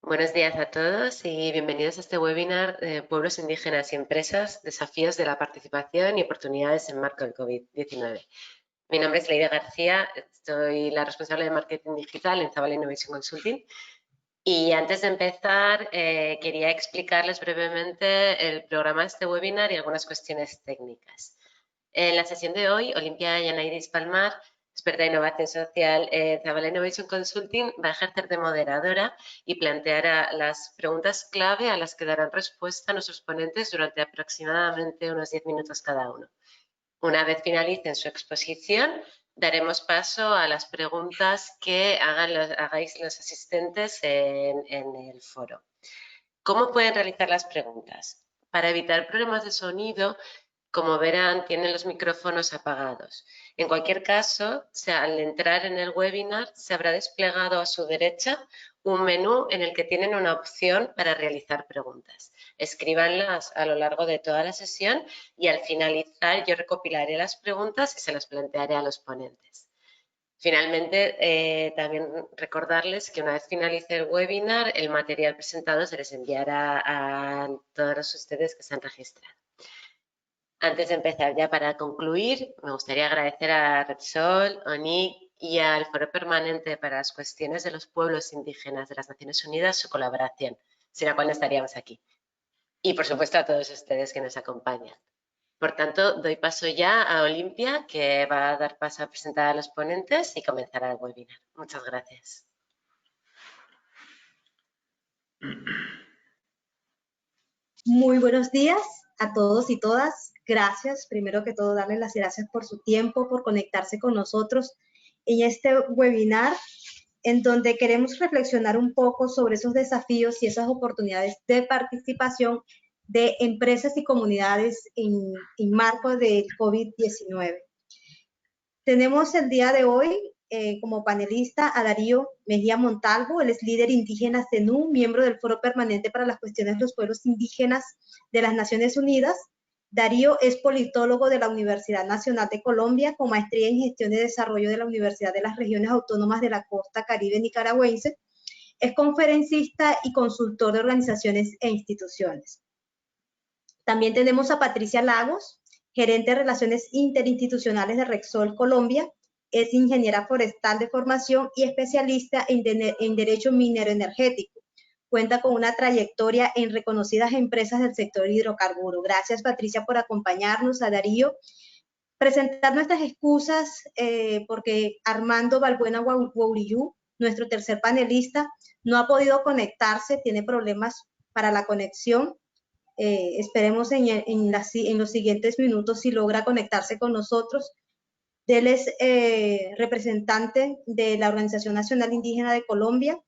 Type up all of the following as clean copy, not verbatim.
Buenos días a todos y bienvenidos a este webinar de Pueblos Indígenas y Empresas, desafíos de la participación y oportunidades en marco del COVID-19. Mi nombre es Leire García, soy la responsable de marketing digital en Zabala Innovation Consulting. Y antes de empezar, quería explicarles brevemente el programa de este webinar y algunas cuestiones técnicas. En la sesión de hoy, Olimpia Yanairis Palmar, experta en innovación social en Zabala Innovation Consulting, va a ejercer de moderadora y planteará las preguntas clave a las que darán respuesta nuestros ponentes durante aproximadamente unos 10 minutos cada uno. Una vez finalicen su exposición, daremos paso a las preguntas que hagáis los asistentes en el foro. ¿Cómo pueden realizar las preguntas? Para evitar problemas de sonido, como verán, tienen los micrófonos apagados. En cualquier caso, al entrar en el webinar, se habrá desplegado a su derecha un menú en el que tienen una opción para realizar preguntas. Escríbanlas a lo largo de toda la sesión y al finalizar yo recopilaré las preguntas y se las plantearé a los ponentes. Finalmente, también recordarles que una vez finalice el webinar, el material presentado se les enviará a todos ustedes que se han registrado. Antes de empezar, ya para concluir, me gustaría agradecer a Repsol, ONIC y al Foro Permanente para las Cuestiones de los Pueblos Indígenas de las Naciones Unidas su colaboración, sin la cual no estaríamos aquí. Y, por supuesto, a todos ustedes que nos acompañan. Por tanto, doy paso ya a Olimpia, que va a dar paso a presentar a los ponentes y comenzará el webinar. Muchas gracias. Muy buenos días a todos y todas. Gracias, primero que todo, darles las gracias por su tiempo, por conectarse con nosotros en este webinar, en donde queremos reflexionar un poco sobre esos desafíos y esas oportunidades de participación de empresas y comunidades en marco del COVID-19. Tenemos el día de hoy como panelista a Darío Mejía Montalvo. Él es líder indígena CENU, miembro del Foro Permanente para las Cuestiones de los Pueblos Indígenas de las Naciones Unidas. Darío es politólogo de la Universidad Nacional de Colombia, con maestría en Gestión de Desarrollo de la Universidad de las Regiones Autónomas de la Costa Caribe Nicaragüense. Es conferencista y consultor de organizaciones e instituciones. También tenemos a Patricia Lagos, gerente de Relaciones Interinstitucionales de Repsol Colombia. Es ingeniera forestal de formación y especialista en Derecho Minero Energético. Cuenta con una trayectoria en reconocidas empresas del sector hidrocarburo. Gracias, Patricia, por acompañarnos. A Darío, presentar nuestras excusas porque Armando Balbuena Guaurillú, nuestro tercer panelista, no ha podido conectarse, tiene problemas para la conexión. Esperemos en los siguientes minutos si logra conectarse con nosotros. Él es representante de la Organización Nacional Indígena de Colombia,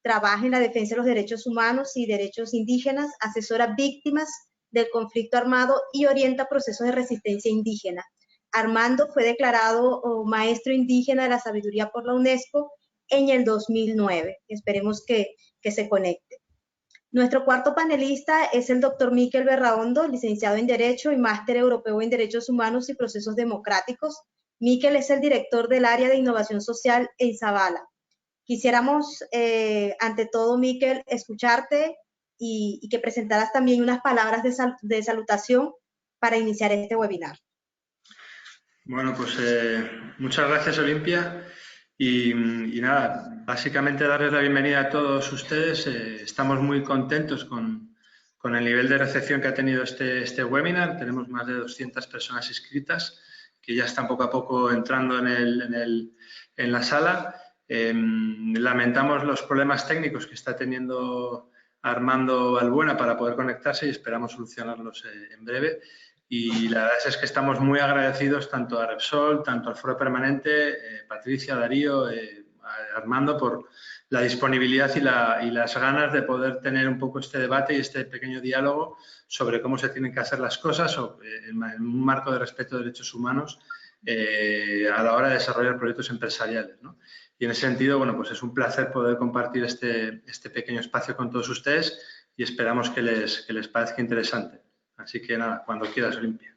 trabaja en la defensa de los derechos humanos y derechos indígenas, asesora víctimas del conflicto armado y orienta procesos de resistencia indígena. Armando fue declarado maestro indígena de la sabiduría por la UNESCO en el 2009. Esperemos que se conecte. Nuestro cuarto panelista es el doctor Miquel Berraondo, licenciado en Derecho y máster europeo en Derechos Humanos y Procesos Democráticos. Miquel es el director del área de innovación social en Zabala. Quisiéramos, ante todo, Miquel, escucharte y que presentaras también unas palabras de salutación para iniciar este webinar. Bueno, pues muchas gracias, Olimpia. Y nada, básicamente darles la bienvenida a todos ustedes. Estamos muy contentos con el nivel de recepción que ha tenido este webinar. Tenemos más de 200 personas inscritas que ya están poco a poco entrando en la sala. Lamentamos los problemas técnicos que está teniendo Armando Balbuena para poder conectarse y esperamos solucionarlos en breve. Y la verdad es que estamos muy agradecidos tanto a Repsol, tanto al Foro Permanente, Patricia, Darío, a Armando, por la disponibilidad y las ganas de poder tener un poco este debate y este pequeño diálogo sobre cómo se tienen que hacer las cosas en un marco de respeto de derechos humanos a la hora de desarrollar proyectos empresariales, ¿no? Y en ese sentido, bueno, pues es un placer poder compartir este pequeño espacio con todos ustedes y esperamos que les parezca interesante. Así que nada, cuando quieras, Olimpia.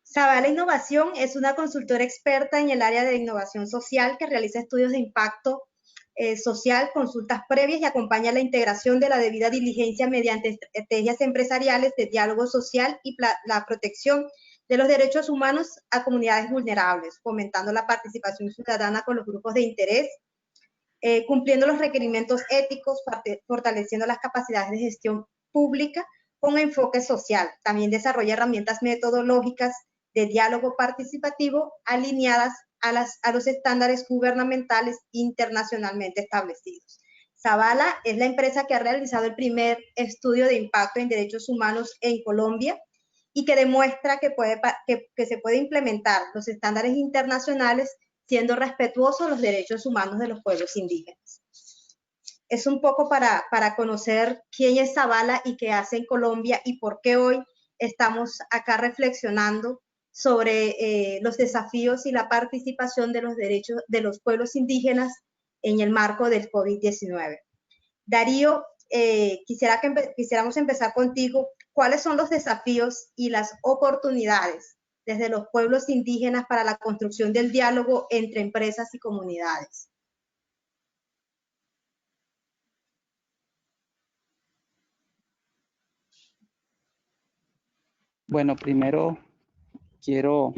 Zabala Innovación es una consultora experta en el área de innovación social que realiza estudios de impacto social, consultas previas y acompaña la integración de la debida diligencia mediante estrategias empresariales de diálogo social y la protección de los derechos humanos a comunidades vulnerables, fomentando la participación ciudadana con los grupos de interés, cumpliendo los requerimientos éticos, fortaleciendo las capacidades de gestión pública con enfoque social. También desarrolla herramientas metodológicas de diálogo participativo alineadas a los estándares gubernamentales internacionalmente establecidos. Zavala es la empresa que ha realizado el primer estudio de impacto en derechos humanos en Colombia y que demuestra que se puede implementar los estándares internacionales siendo respetuosos los derechos humanos de los pueblos indígenas. Es un poco para conocer quién es Zavala y qué hace en Colombia y por qué hoy estamos acá reflexionando sobre los desafíos y la participación de los derechos de los pueblos indígenas en el marco del COVID-19. Darío, quisiéramos empezar contigo. ¿Cuáles son los desafíos y las oportunidades desde los pueblos indígenas para la construcción del diálogo entre empresas y comunidades? Bueno, primero quiero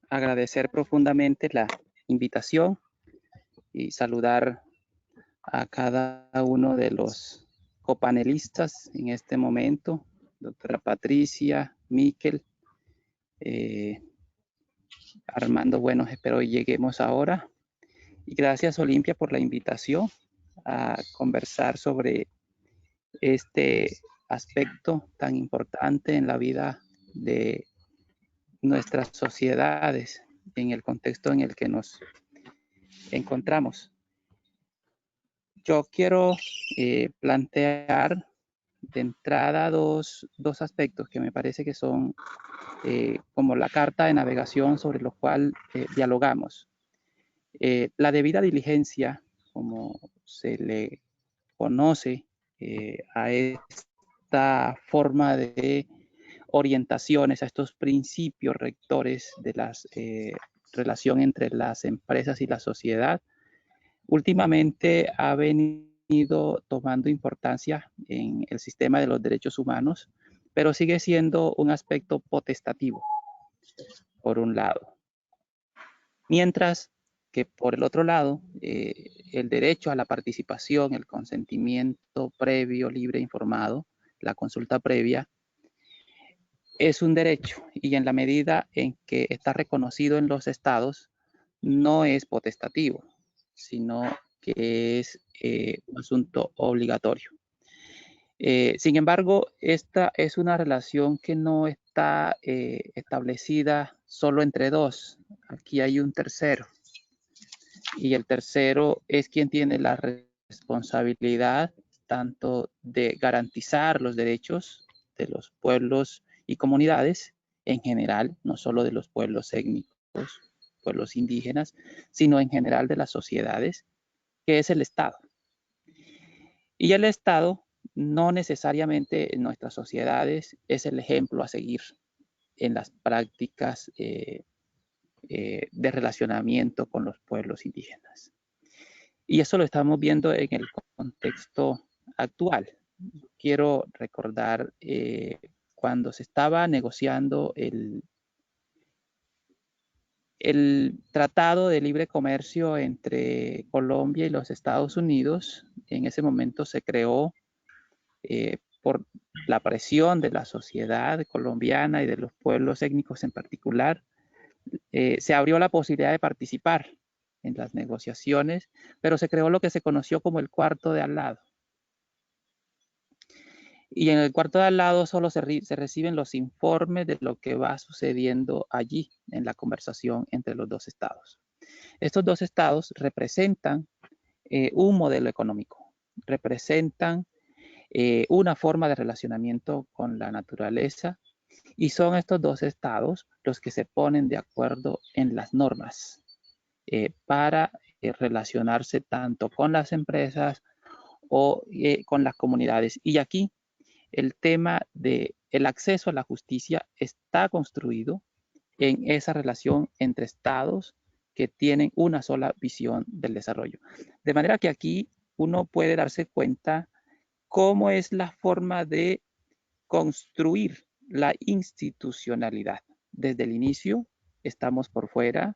agradecer profundamente la invitación y saludar a cada uno de los copanelistas en este momento, doctora Patricia, Miquel, Armando. Bueno, espero lleguemos ahora. Y gracias, Olimpia, por la invitación a conversar sobre este aspecto tan importante en la vida de nuestras sociedades, en el contexto en el que nos encontramos. Yo quiero plantear de entrada dos aspectos que me parece que son como la carta de navegación sobre lo cual dialogamos. La debida diligencia, como se le conoce a esta forma de orientaciones, a estos principios rectores de la relación entre las empresas y la sociedad, últimamente ha venido tomando importancia en el sistema de los derechos humanos, pero sigue siendo un aspecto potestativo, por un lado. Mientras que por el otro lado, el derecho a la participación, el consentimiento previo, libre, informado, la consulta previa, es un derecho y en la medida en que está reconocido en los estados, no es potestativo, sino que es un asunto obligatorio. Sin embargo, esta es una relación que no está establecida solo entre dos. Aquí hay un tercero. Y el tercero es quien tiene la responsabilidad tanto de garantizar los derechos de los pueblos y comunidades en general, no solo de los pueblos étnicos, pueblos indígenas, sino en general de las sociedades, que es el Estado. Y el Estado no necesariamente en nuestras sociedades es el ejemplo a seguir en las prácticas de relacionamiento con los pueblos indígenas. Y eso lo estamos viendo en el contexto actual. Quiero recordar cuando se estaba negociando el Tratado de Libre Comercio entre Colombia y los Estados Unidos. En ese momento se creó por la presión de la sociedad colombiana y de los pueblos étnicos en particular, se abrió la posibilidad de participar en las negociaciones, pero se creó lo que se conoció como el cuarto de al lado. Y en el cuarto de al lado solo se reciben los informes de lo que va sucediendo allí en la conversación entre los dos estados. Estos dos estados representan un modelo económico, representan una forma de relacionamiento con la naturaleza y son estos dos estados los que se ponen de acuerdo en las normas para relacionarse tanto con las empresas o con las comunidades. Y aquí el tema del acceso a la justicia está construido en esa relación entre estados que tienen una sola visión del desarrollo. De manera que aquí uno puede darse cuenta cómo es la forma de construir la institucionalidad. Desde el inicio estamos por fuera,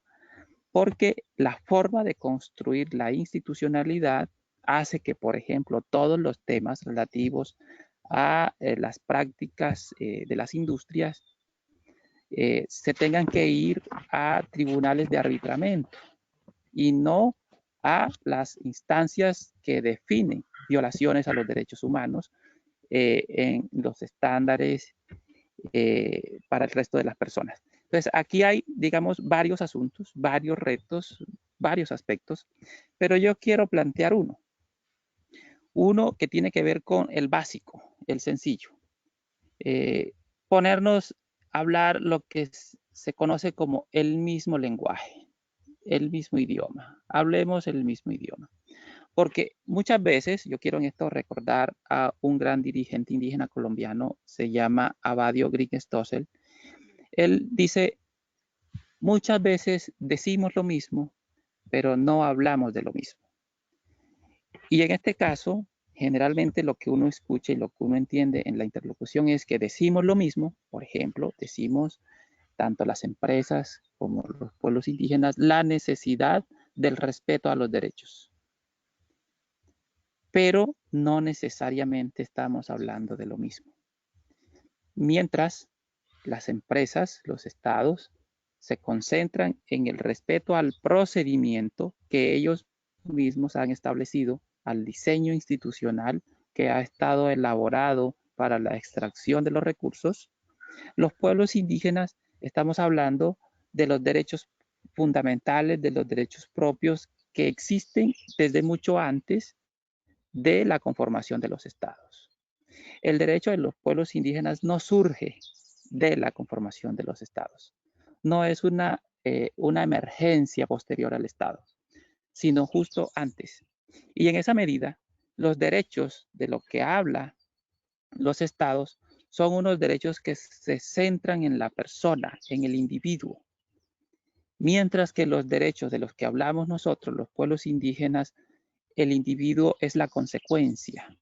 porque la forma de construir la institucionalidad hace que, por ejemplo, todos los temas relativos a las prácticas de las industrias se tengan que ir a tribunales de arbitramiento y no a las instancias que definen violaciones a los derechos humanos en los estándares para el resto de las personas. Entonces, aquí hay, digamos, varios asuntos, varios retos, varios aspectos, pero yo quiero plantear uno. Uno que tiene que ver con el básico, el sencillo. Ponernos a hablar lo que se conoce como el mismo lenguaje, el mismo idioma. Hablemos el mismo idioma. Porque muchas veces, yo quiero en esto recordar a un gran dirigente indígena colombiano, se llama Abadio Grigg-Stossel. Él dice, muchas veces decimos lo mismo, pero no hablamos de lo mismo. Y en este caso, generalmente lo que uno escucha y lo que uno entiende en la interlocución es que decimos lo mismo. Por ejemplo, decimos tanto las empresas como los pueblos indígenas la necesidad del respeto a los derechos. Pero no necesariamente estamos hablando de lo mismo. Mientras las empresas, los estados, se concentran en el respeto al procedimiento que ellos mismos han establecido, al diseño institucional que ha estado elaborado para la extracción de los recursos, los pueblos indígenas estamos hablando de los derechos fundamentales, de los derechos propios que existen desde mucho antes de la conformación de los estados. El derecho de los pueblos indígenas no surge de la conformación de los estados. No es una emergencia posterior al estado, sino justo antes. Y en esa medida, los derechos de lo que habla los estados son unos derechos que se centran en la persona, en el individuo. Mientras que los derechos de los que hablamos nosotros, los pueblos indígenas, el individuo es la consecuencia,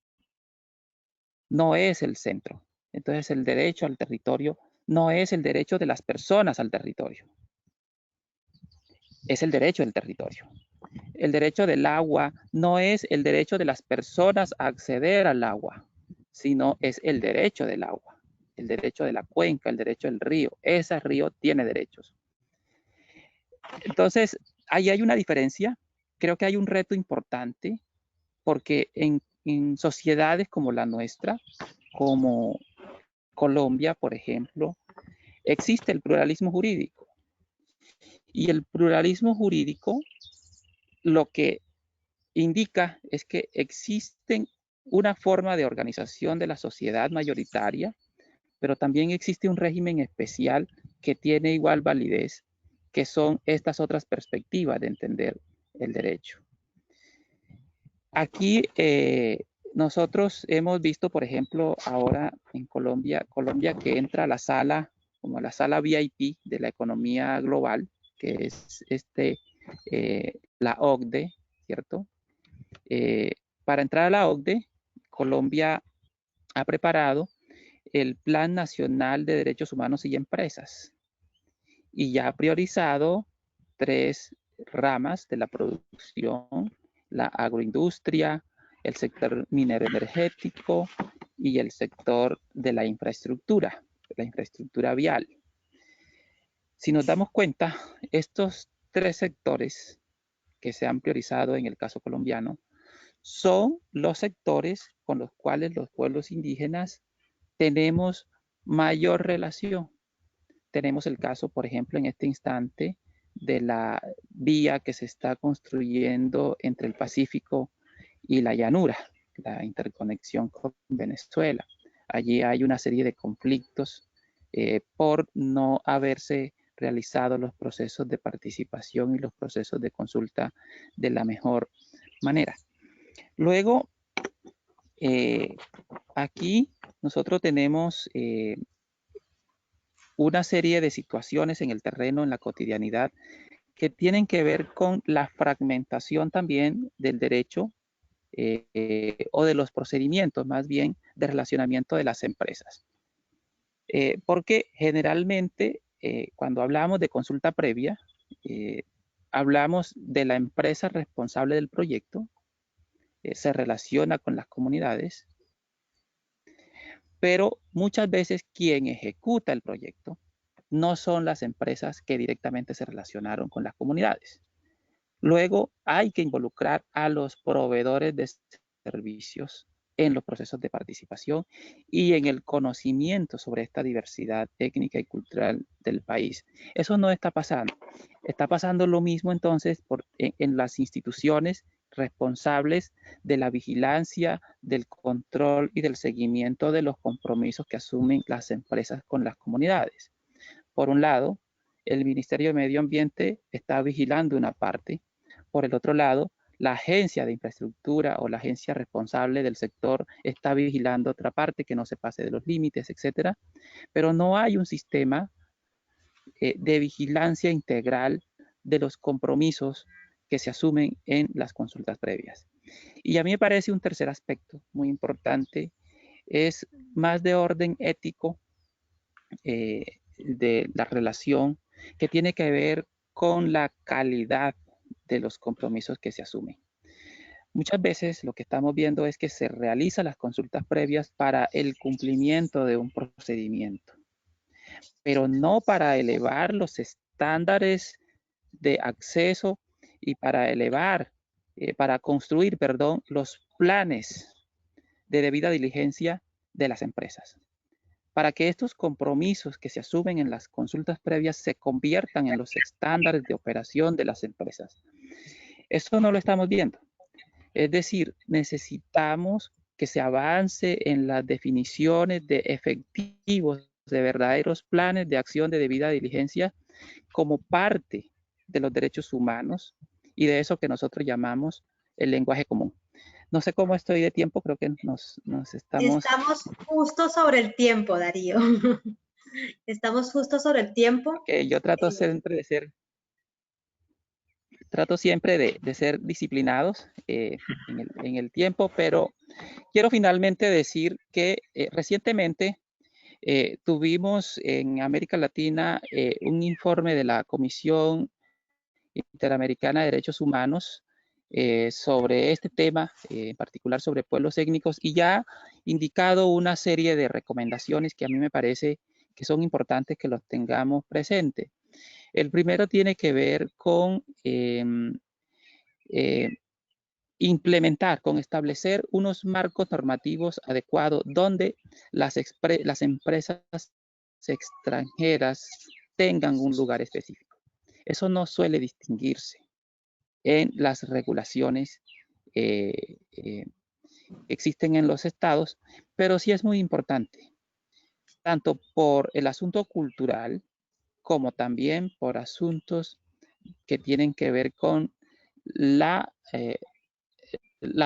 no es el centro. Entonces el derecho al territorio no es el derecho de las personas al territorio, es el derecho del territorio. El derecho del agua no es el derecho de las personas a acceder al agua, sino es el derecho del agua, el derecho de la cuenca, el derecho del río. Ese río tiene derechos. Entonces, ahí hay una diferencia. Creo que hay un reto importante porque en sociedades como la nuestra, como Colombia, por ejemplo, existe el pluralismo jurídico. Y el pluralismo jurídico lo que indica es que existen una forma de organización de la sociedad mayoritaria, pero también existe un régimen especial que tiene igual validez, que son estas otras perspectivas de entender el derecho. Aquí nosotros hemos visto, por ejemplo, ahora en Colombia que entra a la sala, como la sala VIP de la economía global, que es la OCDE, ¿cierto? Para entrar a la OCDE, Colombia ha preparado el Plan Nacional de Derechos Humanos y Empresas y ya ha priorizado 3 ramas de la producción: la agroindustria, el sector minero energético y el sector de la infraestructura vial. Si nos damos cuenta, estos 3 sectores que se han priorizado en el caso colombiano son los sectores con los cuales los pueblos indígenas tenemos mayor relación. Tenemos el caso, por ejemplo, en este instante de la vía que se está construyendo entre el Pacífico y la llanura, la interconexión con Venezuela. Allí hay una serie de conflictos por no haberse realizado los procesos de participación y los procesos de consulta de la mejor manera. Luego, aquí nosotros tenemos una serie de situaciones en el terreno, en la cotidianidad, que tienen que ver con la fragmentación también del derecho o de los procedimientos, más bien, de relacionamiento de las empresas. Porque generalmente, cuando hablamos de consulta previa, hablamos de la empresa responsable del proyecto, se relaciona con las comunidades, pero muchas veces quien ejecuta el proyecto no son las empresas que directamente se relacionaron con las comunidades. Luego hay que involucrar a los proveedores de servicios en los procesos de participación y en el conocimiento sobre esta diversidad étnica y cultural del país. Eso no está pasando. Está pasando lo mismo entonces en las instituciones responsables de la vigilancia, del control y del seguimiento de los compromisos que asumen las empresas con las comunidades. Por un lado, el Ministerio de Medio Ambiente está vigilando una parte. Por el otro lado, la agencia de infraestructura o la agencia responsable del sector está vigilando otra parte, que no se pase de los límites, etcétera. Pero no hay un sistema de vigilancia integral de los compromisos que se asumen en las consultas previas. Y a mí me parece un tercer aspecto muy importante, es más de orden ético de la relación, que tiene que ver con la calidad de los compromisos que se asumen. Muchas veces lo que estamos viendo es que se realizan las consultas previas para el cumplimiento de un procedimiento, pero no para elevar los estándares de acceso y para elevar, para construir, perdón, los planes de debida diligencia de las empresas. Para que estos compromisos que se asumen en las consultas previas se conviertan en los estándares de operación de las empresas. Eso no lo estamos viendo. Es decir, necesitamos que se avance en las definiciones de efectivos, de verdaderos planes de acción de debida diligencia como parte de los derechos humanos y de eso que nosotros llamamos el lenguaje común. No sé cómo estoy de tiempo, creo que nos estamos... Estamos justo sobre el tiempo, Darío. Estamos justo sobre el tiempo. Yo trato siempre de ser... Trato siempre de ser disciplinados en el tiempo, pero quiero finalmente decir que recientemente tuvimos en América Latina un informe de la Comisión Interamericana de Derechos Humanos sobre este tema, en particular sobre pueblos étnicos, y ya ha indicado una serie de recomendaciones que a mí me parece que son importantes que los tengamos presentes. El primero tiene que ver con implementar, con establecer unos marcos normativos adecuados donde las empresas extranjeras tengan un lugar específico. Eso no suele distinguirse en las regulaciones que existen en los estados, pero sí es muy importante, tanto por el asunto cultural como también por asuntos que tienen que ver con la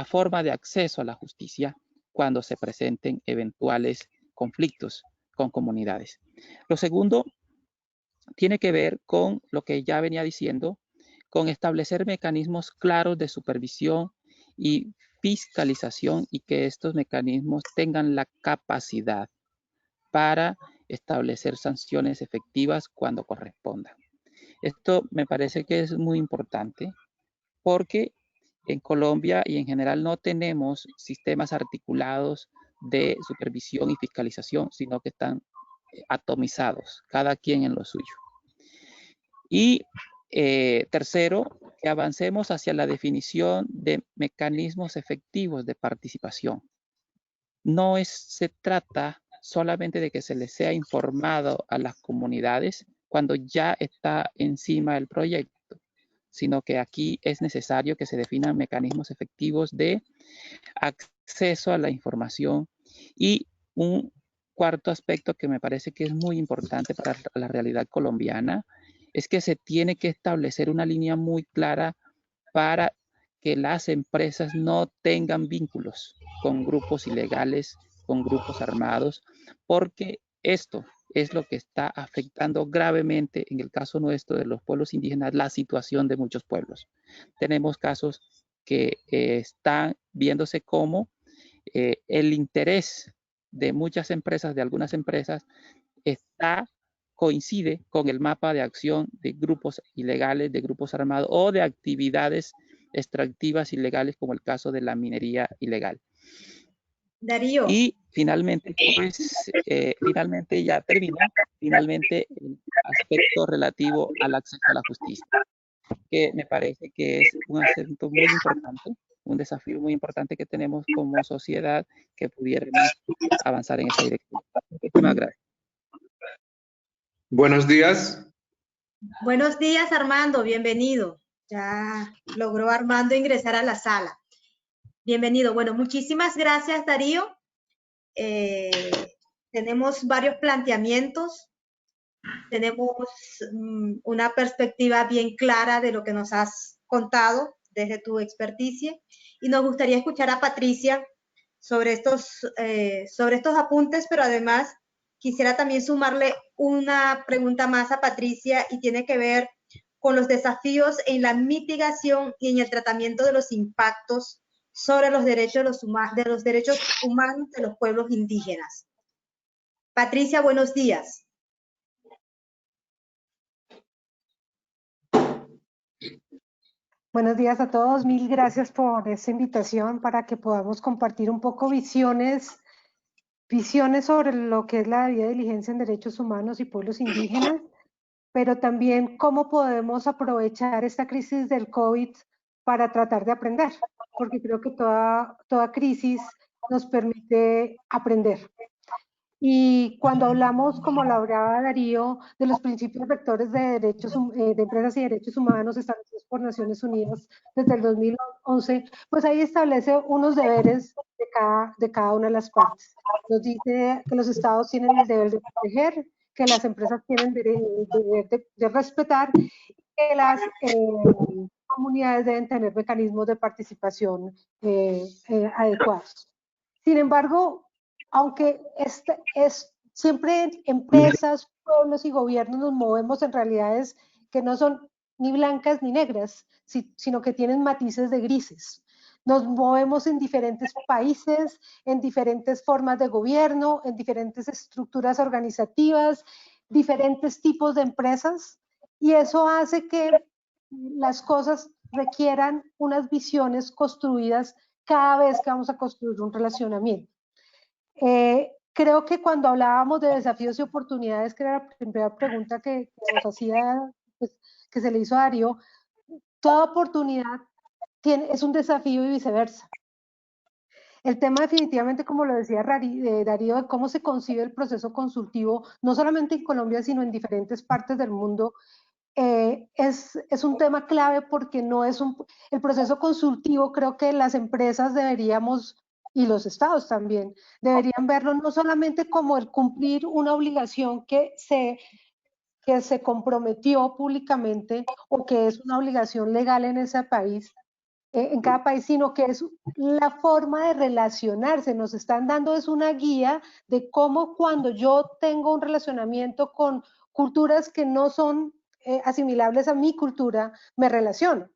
forma de acceso a la justicia cuando se presenten eventuales conflictos con comunidades. Lo segundo tiene que ver con lo que ya venía diciendo, con establecer mecanismos claros de supervisión y fiscalización y que estos mecanismos tengan la capacidad para establecer sanciones efectivas cuando correspondan. Esto me parece que es muy importante porque en Colombia y en general no tenemos sistemas articulados de supervisión y fiscalización, sino que están atomizados, cada quien en lo suyo. Y tercero, que avancemos hacia la definición de mecanismos efectivos de participación. No se trata solamente de que se les sea informado a las comunidades cuando ya está encima el proyecto, sino que aquí es necesario que se definan mecanismos efectivos de acceso a la información. Y un cuarto aspecto que me parece que es muy importante para la realidad colombiana es que se tiene que establecer una línea muy clara para que las empresas no tengan vínculos con grupos ilegales, con grupos armados, porque esto es lo que está afectando gravemente, en el caso nuestro de los pueblos indígenas, la situación de muchos pueblos. Tenemos casos que están viéndose como el interés de muchas empresas, de algunas empresas, coincide con el mapa de acción de grupos ilegales, de grupos armados o de actividades extractivas ilegales, como el caso de la minería ilegal. Darío. Y finalmente, pues, finalmente ya termino, finalmente el aspecto relativo al acceso a la justicia, que me parece que es un asunto muy importante, un desafío muy importante que tenemos como sociedad, que pudiéramos avanzar en esa dirección. Muchísimas gracias. Buenos días. Buenos días, Armando, bienvenido. Ya logró Armando ingresar a la sala. Bienvenido. Bueno, muchísimas gracias, Darío. Tenemos varios planteamientos. Tenemos una perspectiva bien clara de lo que nos has contado desde tu experticia. Y nos gustaría escuchar a Patricia sobre estos apuntes, pero además quisiera también sumarle una pregunta más a Patricia y tiene que ver con los desafíos en la mitigación y en el tratamiento de los impactos sobre los derechos humanos de los pueblos indígenas. Patricia, buenos días. Buenos días a todos. Mil gracias por esta invitación para que podamos compartir un poco visiones sobre lo que es la debida diligencia en derechos humanos y pueblos indígenas, pero también cómo podemos aprovechar esta crisis del COVID para tratar de aprender, porque creo que toda crisis nos permite aprender. Y cuando hablamos, como lo hablaba Darío, de los principios rectores de empresas y derechos humanos establecidos por Naciones Unidas desde el 2011, pues ahí establece unos deberes de cada una de las partes. Nos dice que los estados tienen el deber de proteger, que las empresas tienen el deber de respetar, y que las comunidades deben tener mecanismos de participación adecuados. Sin embargo, aunque siempre empresas, pueblos y gobiernos nos movemos en realidades que no son ni blancas ni negras, sino que tienen matices de grises. Nos movemos en diferentes países, en diferentes formas de gobierno, en diferentes estructuras organizativas, diferentes tipos de empresas, y eso hace que las cosas requieran unas visiones construidas cada vez que vamos a construir un relacionamiento. Creo que cuando hablábamos de desafíos y oportunidades, que era la primera pregunta que nos hacía, pues, que se le hizo a Darío, toda oportunidad es un desafío y viceversa. El tema definitivamente, como lo decía Darío, de cómo se concibe el proceso consultivo, no solamente en Colombia, sino en diferentes partes del mundo, es un tema clave porque el proceso consultivo, creo que las empresas deberíamos, y los estados también, deberían verlo no solamente como el cumplir una obligación que se comprometió públicamente o que es una obligación legal en ese país, en cada país, sino que es la forma de relacionarse. Nos están dando es una guía de cómo cuando yo tengo un relacionamiento con culturas que no son asimilables a mi cultura, me relaciono.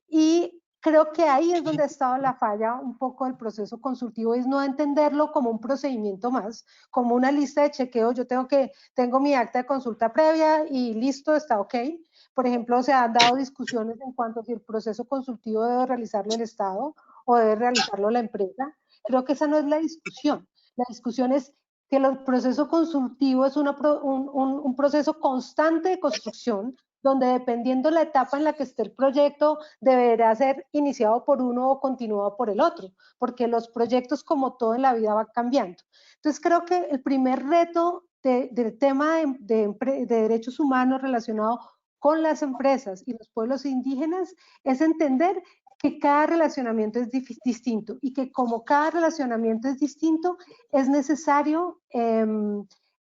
Y creo que ahí es donde ha estado la falla un poco del proceso consultivo, es no entenderlo como un procedimiento más, como una lista de chequeo. Yo tengo mi acta de consulta previa y listo, está ok. Por ejemplo, se han dado discusiones en cuanto a si el proceso consultivo debe realizarlo el Estado o debe realizarlo la empresa. Creo que esa no es la discusión. La discusión es que el proceso consultivo es un proceso constante de construcción, donde dependiendo la etapa en la que esté el proyecto, deberá ser iniciado por uno o continuado por el otro, porque los proyectos, como todo en la vida, van cambiando. Entonces, creo que el primer reto del tema de derechos humanos relacionado con las empresas y los pueblos indígenas es entender que cada relacionamiento es distinto y que como cada relacionamiento es distinto, es necesario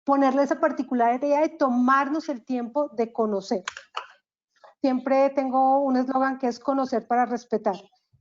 ponerle esa particularidad de tomarnos el tiempo de conocer. Siempre tengo un eslogan que es conocer para respetar.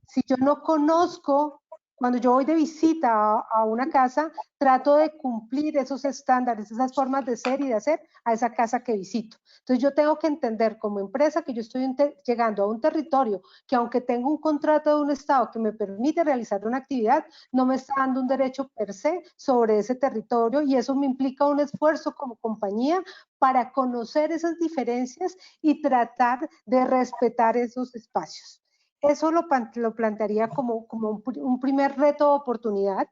Si yo no conozco cuando yo voy de visita a una casa, trato de cumplir esos estándares, esas formas de ser y de hacer a esa casa que visito. Entonces yo tengo que entender como empresa que yo estoy llegando a un territorio que, aunque tengo un contrato de un Estado que me permite realizar una actividad, no me está dando un derecho per se sobre ese territorio, y eso me implica un esfuerzo como compañía para conocer esas diferencias y tratar de respetar esos espacios. Eso lo plantearía como un primer reto o oportunidad.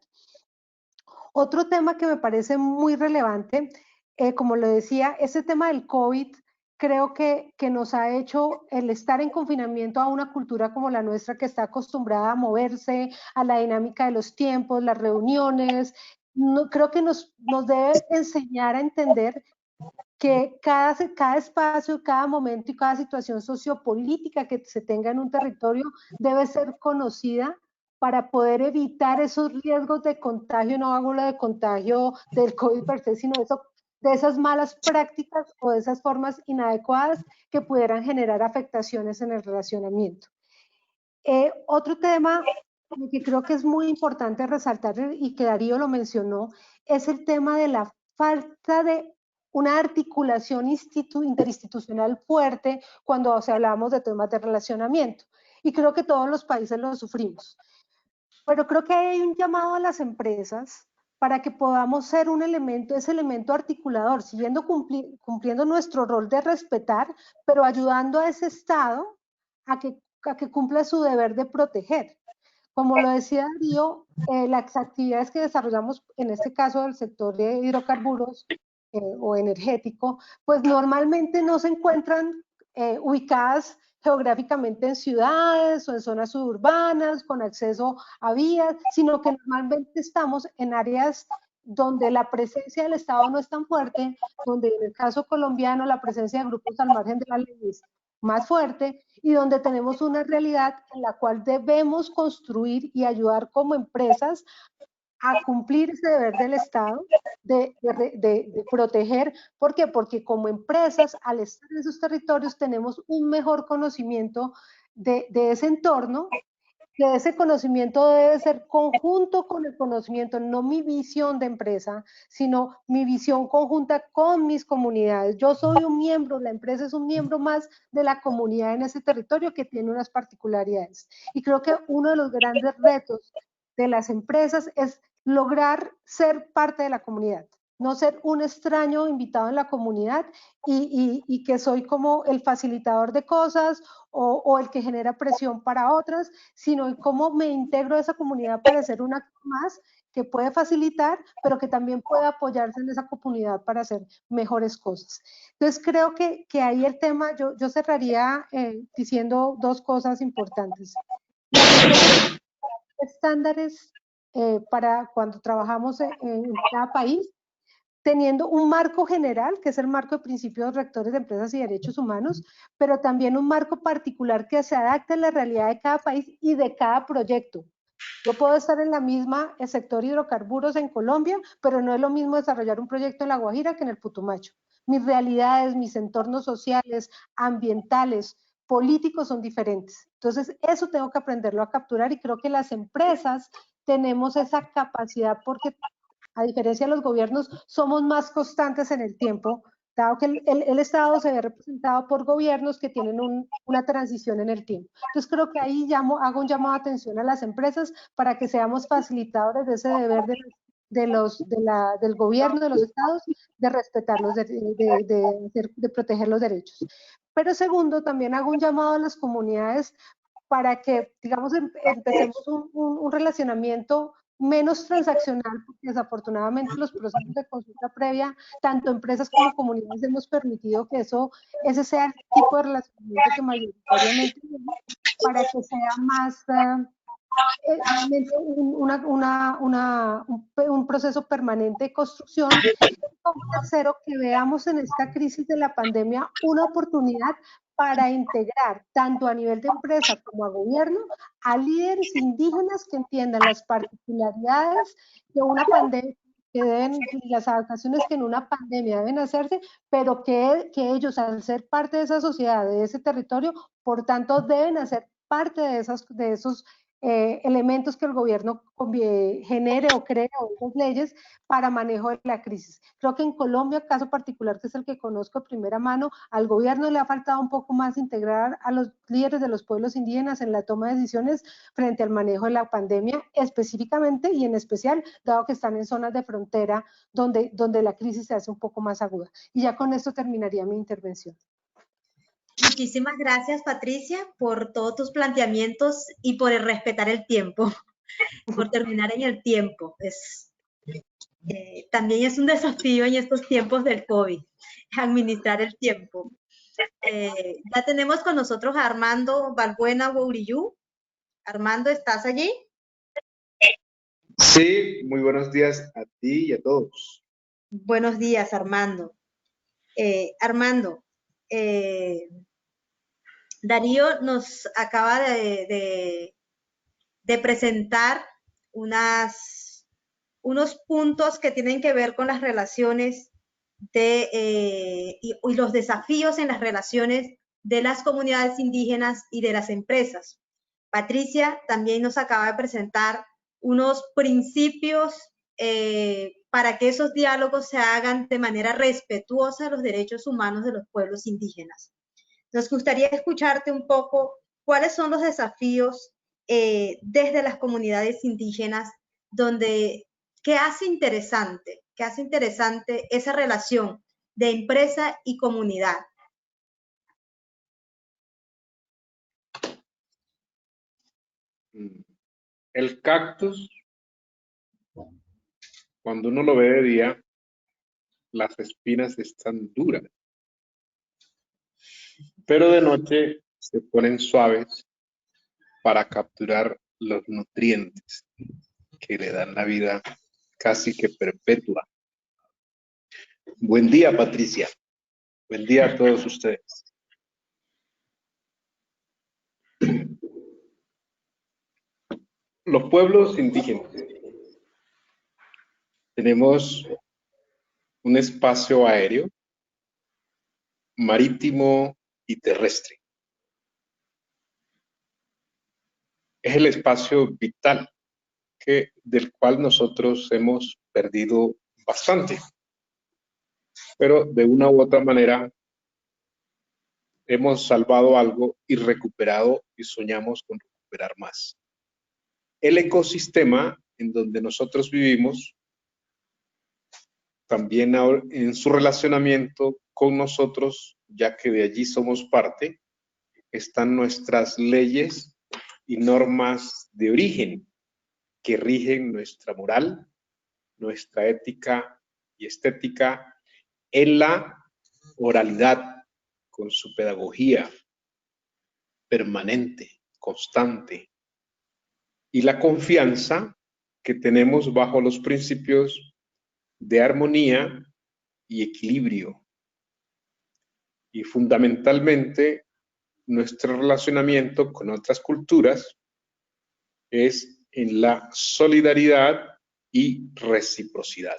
Otro tema que me parece muy relevante, como lo decía, ese tema del COVID, creo que nos ha hecho el estar en confinamiento a una cultura como la nuestra, que está acostumbrada a moverse, a la dinámica de los tiempos, las reuniones. No, creo que nos debe enseñar a entender que cada espacio, cada momento y cada situación sociopolítica que se tenga en un territorio debe ser conocida para poder evitar esos riesgos de contagio. No hago lo de contagio del COVID per se, sino de esas malas prácticas o de esas formas inadecuadas que pudieran generar afectaciones en el relacionamiento. Otro tema que creo que es muy importante resaltar, y que Darío lo mencionó, es el tema de la falta de una articulación interinstitucional fuerte cuando hablamos de temas de relacionamiento. Y creo que todos los países lo sufrimos. Pero creo que hay un llamado a las empresas para que podamos ser ese elemento articulador, siguiendo cumpliendo nuestro rol de respetar, pero ayudando a ese Estado a que cumpla su deber de proteger. Como lo decía Darío, las actividades que desarrollamos, en este caso del sector de hidrocarburos o energético, pues normalmente no se encuentran ubicadas geográficamente en ciudades o en zonas suburbanas con acceso a vías, sino que normalmente estamos en áreas donde la presencia del Estado no es tan fuerte, donde en el caso colombiano la presencia de grupos al margen de la ley es más fuerte, y donde tenemos una realidad en la cual debemos construir y ayudar como empresas a cumplir ese deber del Estado de proteger. ¿Por qué? Porque como empresas, al estar en esos territorios, tenemos un mejor conocimiento de ese entorno, que ese conocimiento debe ser conjunto con el conocimiento, no mi visión de empresa, sino mi visión conjunta con mis comunidades. Yo soy un miembro, la empresa es un miembro más de la comunidad en ese territorio que tiene unas particularidades. Y creo que uno de los grandes retos de las empresas es lograr ser parte de la comunidad, no ser un extraño invitado en la comunidad y que soy como el facilitador de cosas o el que genera presión para otras, sino cómo me integro a esa comunidad para ser un actor más que puede facilitar, pero que también puede apoyarse en esa comunidad para hacer mejores cosas. Entonces creo que ahí el tema, yo cerraría diciendo dos cosas importantes. Estándares para cuando trabajamos en cada país, teniendo un marco general, que es el marco de principios rectores de empresas y derechos humanos, pero también un marco particular que se adapte a la realidad de cada país y de cada proyecto. Yo puedo estar en la misma, el sector hidrocarburos en Colombia, pero no es lo mismo desarrollar un proyecto en La Guajira que en el Putumayo. Mis realidades, mis entornos sociales, ambientales, políticos son diferentes. Entonces, eso tengo que aprenderlo a capturar, y creo que las empresas tenemos esa capacidad porque, a diferencia de los gobiernos, somos más constantes en el tiempo, dado que el Estado se ve representado por gobiernos que tienen una transición en el tiempo. Entonces creo que ahí hago un llamado de atención a las empresas para que seamos facilitadores de ese deber del gobierno, de los estados, de respetar de proteger los derechos. Pero segundo, también hago un llamado a las comunidades para que, digamos, empecemos un relacionamiento menos transaccional, porque desafortunadamente los procesos de consulta previa, tanto empresas como comunidades, hemos permitido que ese sea el tipo de relacionamiento que mayoritariamente para que sea más realmente un proceso permanente de construcción. Tercero, que veamos en esta crisis de la pandemia una oportunidad para integrar, tanto a nivel de empresa como a gobierno, a líderes indígenas que entiendan las particularidades de una pandemia, y las adaptaciones que en una pandemia deben hacerse, pero que ellos, al ser parte de esa sociedad, de ese territorio, por tanto deben hacer parte de esos elementos que el gobierno genere o cree o esas leyes para manejo de la crisis. Creo que en Colombia, caso particular, que es el que conozco de primera mano, al gobierno le ha faltado un poco más integrar a los líderes de los pueblos indígenas en la toma de decisiones frente al manejo de la pandemia, específicamente y en especial, dado que están en zonas de frontera donde la crisis se hace un poco más aguda. Y ya con esto terminaría mi intervención. Muchísimas gracias, Patricia, por todos tus planteamientos y por respetar el tiempo, por terminar en el tiempo. También es un desafío en estos tiempos del COVID, administrar el tiempo. Ya tenemos con nosotros a Armando Balbuena Wourillú. Armando, ¿estás allí? Sí, muy buenos días a ti y a todos. Buenos días, Armando. Armando, Darío nos acaba de presentar unos puntos que tienen que ver con las relaciones y los desafíos en las relaciones de las comunidades indígenas y de las empresas. Patricia también nos acaba de presentar unos principios para que esos diálogos se hagan de manera respetuosa de los derechos humanos de los pueblos indígenas. Nos gustaría escucharte un poco cuáles son los desafíos desde las comunidades indígenas, ¿qué hace interesante esa relación de empresa y comunidad? El cactus, cuando uno lo ve de día, las espinas están duras, pero de noche se ponen suaves para capturar los nutrientes que le dan la vida casi que perpetua. Buen día, Patricia. Buen día a todos ustedes. Los pueblos indígenas tenemos un espacio aéreo, marítimo y terrestre. Es el espacio vital del cual nosotros hemos perdido bastante, pero de una u otra manera hemos salvado algo y recuperado y soñamos con recuperar más. El ecosistema en donde nosotros vivimos, también en su relacionamiento con nosotros, ya que de allí somos parte, están nuestras leyes y normas de origen que rigen nuestra moral, nuestra ética y estética en la oralidad, con su pedagogía permanente, constante, y la confianza que tenemos bajo los principios de armonía y equilibrio. Y fundamentalmente, nuestro relacionamiento con otras culturas es en la solidaridad y reciprocidad.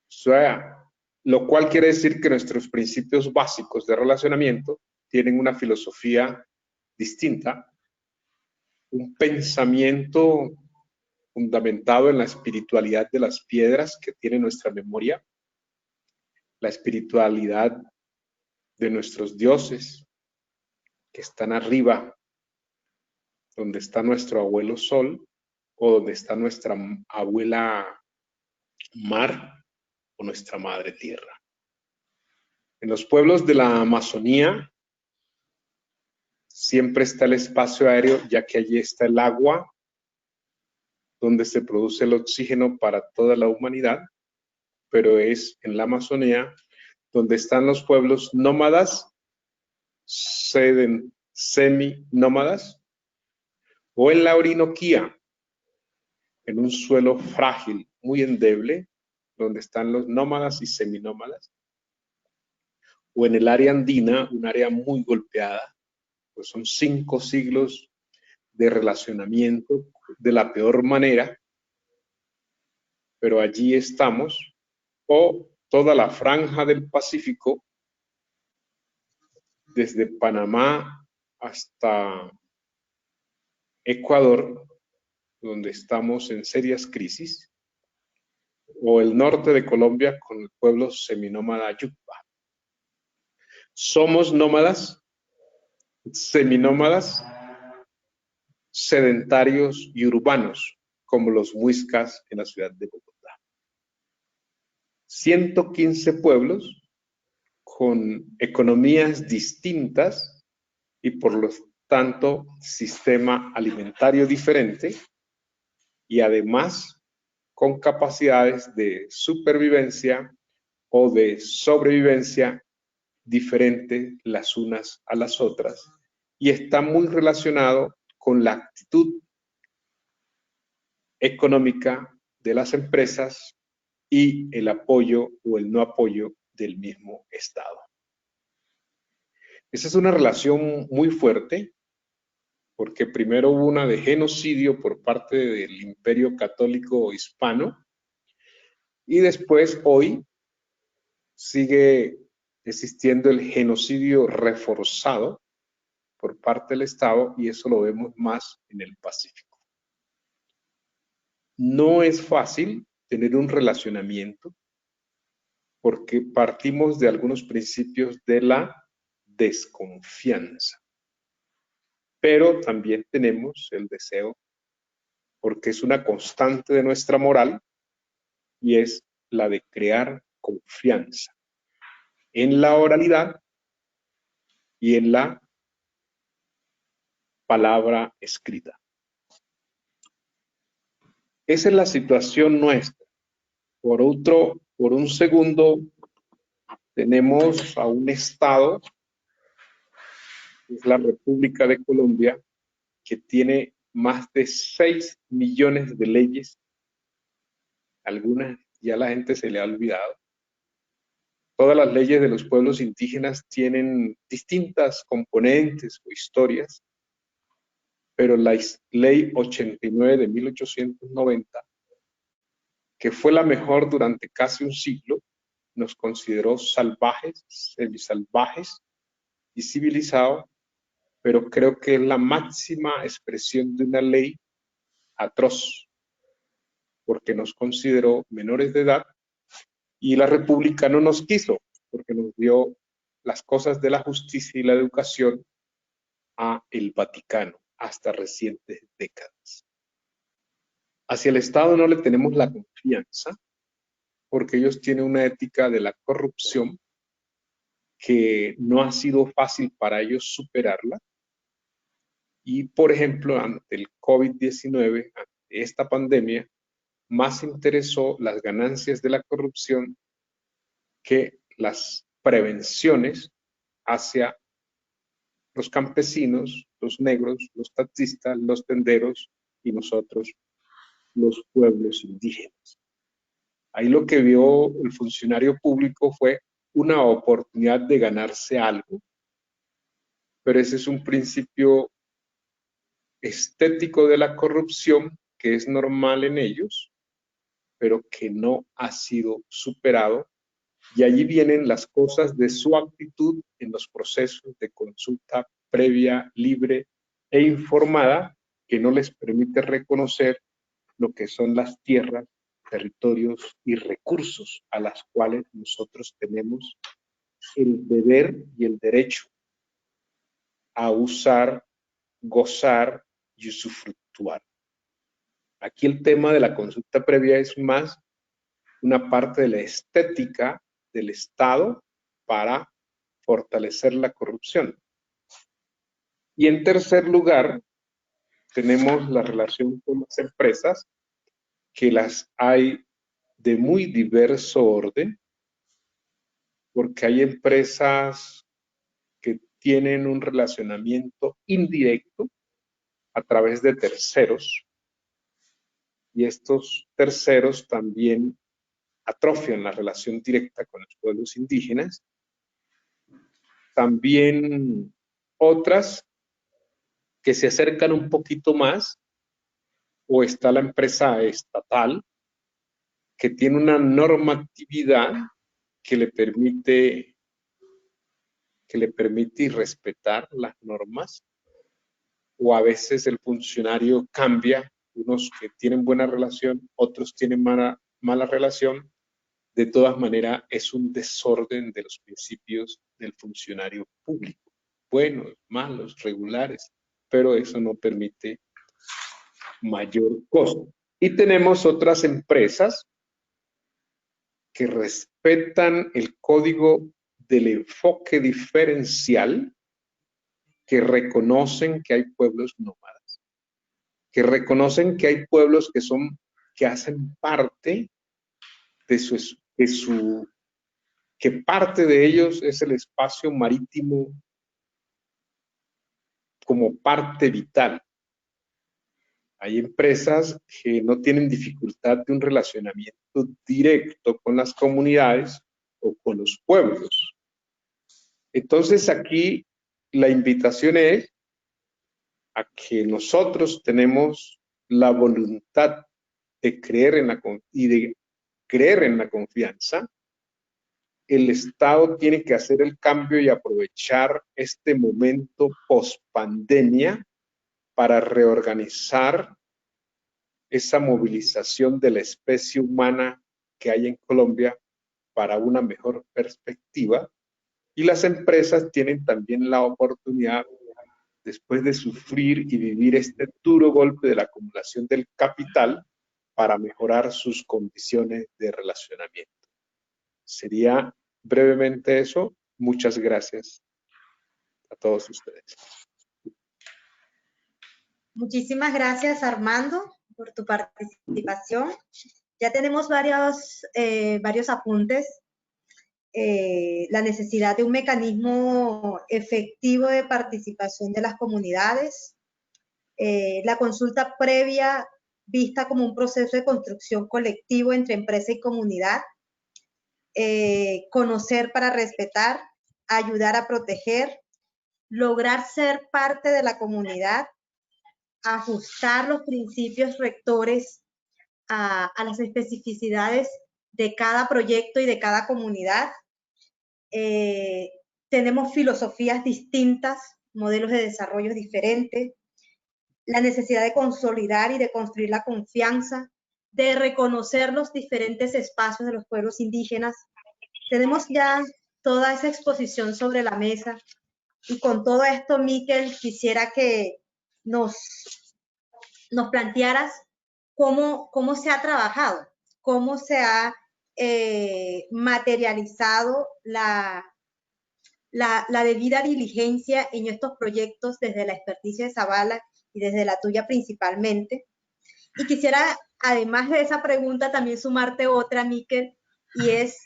O sea, lo cual quiere decir que nuestros principios básicos de relacionamiento tienen una filosofía distinta, un pensamiento fundamentado en la espiritualidad de las piedras que tiene nuestra memoria, la espiritualidad de nuestros dioses que están arriba, donde está nuestro abuelo sol o donde está nuestra abuela mar o nuestra madre tierra. En los pueblos de la Amazonía siempre está el espacio aéreo, ya que allí está el agua donde se produce el oxígeno para toda la humanidad, pero es en la Amazonía donde están los pueblos nómadas, seminómadas, o en la Orinoquía, en un suelo frágil, muy endeble, donde están los nómadas y seminómadas, o en el área andina, un área muy golpeada, pues son 5 siglos de relacionamiento de la peor manera, pero allí estamos, o toda la franja del Pacífico, desde Panamá hasta Ecuador, donde estamos en serias crisis, o el norte de Colombia con el pueblo seminómada Yucba. Somos nómadas, seminómadas, sedentarios y urbanos, como los muiscas en la ciudad de Bogotá. 115 pueblos con economías distintas y por lo tanto sistema alimentario diferente y además con capacidades de supervivencia o de sobrevivencia diferentes las unas a las otras, y está muy relacionado con la actitud económica de las empresas y el apoyo o el no apoyo del mismo Estado. Esa es una relación muy fuerte, porque primero hubo una de genocidio por parte del Imperio Católico Hispano, y después hoy sigue existiendo el genocidio reforzado por parte del Estado, y eso lo vemos más en el Pacífico. No es fácil tener un relacionamiento porque partimos de algunos principios de la desconfianza, pero también tenemos el deseo, porque es una constante de nuestra moral, y es la de crear confianza en la oralidad y en la palabra escrita. Esa es la situación nuestra. Por un segundo, tenemos a un Estado, que es la República de Colombia, que tiene más de 6 millones de leyes. Algunas ya la gente se le ha olvidado. Todas las leyes de los pueblos indígenas tienen distintas componentes o historias, pero la ley 89 de 1890, que fue la mejor durante casi un siglo, nos consideró salvajes, semisalvajes y civilizados, pero creo que es la máxima expresión de una ley atroz, porque nos consideró menores de edad, y la República no nos quiso, porque nos dio las cosas de la justicia y la educación a el Vaticano hasta recientes décadas. Hacia el Estado no le tenemos la confianza, porque ellos tienen una ética de la corrupción que no ha sido fácil para ellos superarla. Y, por ejemplo, ante el COVID-19, ante esta pandemia, más interesó las ganancias de la corrupción que las prevenciones hacia los campesinos, los negros, los taxistas, los tenderos y nosotros, los pueblos indígenas. Ahí lo que vio el funcionario público fue una oportunidad de ganarse algo, pero ese es un principio estético de la corrupción que es normal en ellos, pero que no ha sido superado, y allí vienen las cosas de su actitud en los procesos de consulta previa, libre e informada, que no les permite reconocer lo que son las tierras, territorios y recursos a las cuales nosotros tenemos el deber y el derecho a usar, gozar y usufructuar. Aquí el tema de la consulta previa es más una parte de la estética del Estado para fortalecer la corrupción. Y en tercer lugar, tenemos la relación con las empresas, que las hay de muy diverso orden, porque hay empresas que tienen un relacionamiento indirecto a través de terceros, y estos terceros también atrofian la relación directa con los pueblos indígenas. También otras que se acercan un poquito más, o está la empresa estatal, que tiene una normatividad que le permite respetar las normas, o a veces el funcionario cambia, unos que tienen buena relación, otros tienen mala relación. De todas maneras, es un desorden de los principios del funcionario público, buenos, malos, regulares, pero eso no permite mayor costo. Y tenemos otras empresas que respetan el código del enfoque diferencial, que reconocen que hay pueblos nómadas, que reconocen que hay pueblos que hacen parte que parte de ellos es el espacio marítimo como parte vital. Hay empresas que no tienen dificultad de un relacionamiento directo con las comunidades o con los pueblos. Entonces aquí la invitación es a que nosotros tenemos la voluntad de creer en la confianza. El Estado tiene que hacer el cambio y aprovechar este momento post-pandemia para reorganizar esa movilización de la especie humana que hay en Colombia para una mejor perspectiva. Y las empresas tienen también la oportunidad, después de sufrir y vivir este duro golpe de la acumulación del capital, para mejorar sus condiciones de relacionamiento. Sería brevemente eso. Muchas gracias a todos ustedes. Muchísimas gracias, Armando, por tu participación. Ya tenemos varios apuntes. La necesidad de un mecanismo efectivo de participación de las comunidades, la consulta previa vista como un proceso de construcción colectivo entre empresa y comunidad, conocer para respetar, ayudar a proteger, lograr ser parte de la comunidad, ajustar los principios rectores a las especificidades de cada proyecto y de cada comunidad. Tenemos filosofías distintas, modelos de desarrollo diferentes, la necesidad de consolidar y de construir la confianza, de reconocer los diferentes espacios de los pueblos indígenas. Tenemos ya toda esa exposición sobre la mesa y con todo esto, Miquel, quisiera que nos plantearas cómo se ha trabajado, cómo se ha materializado la debida diligencia en estos proyectos desde la experticia de Zavala y desde la tuya principalmente. Y quisiera, además de esa pregunta, también sumarte otra, Miquel, y es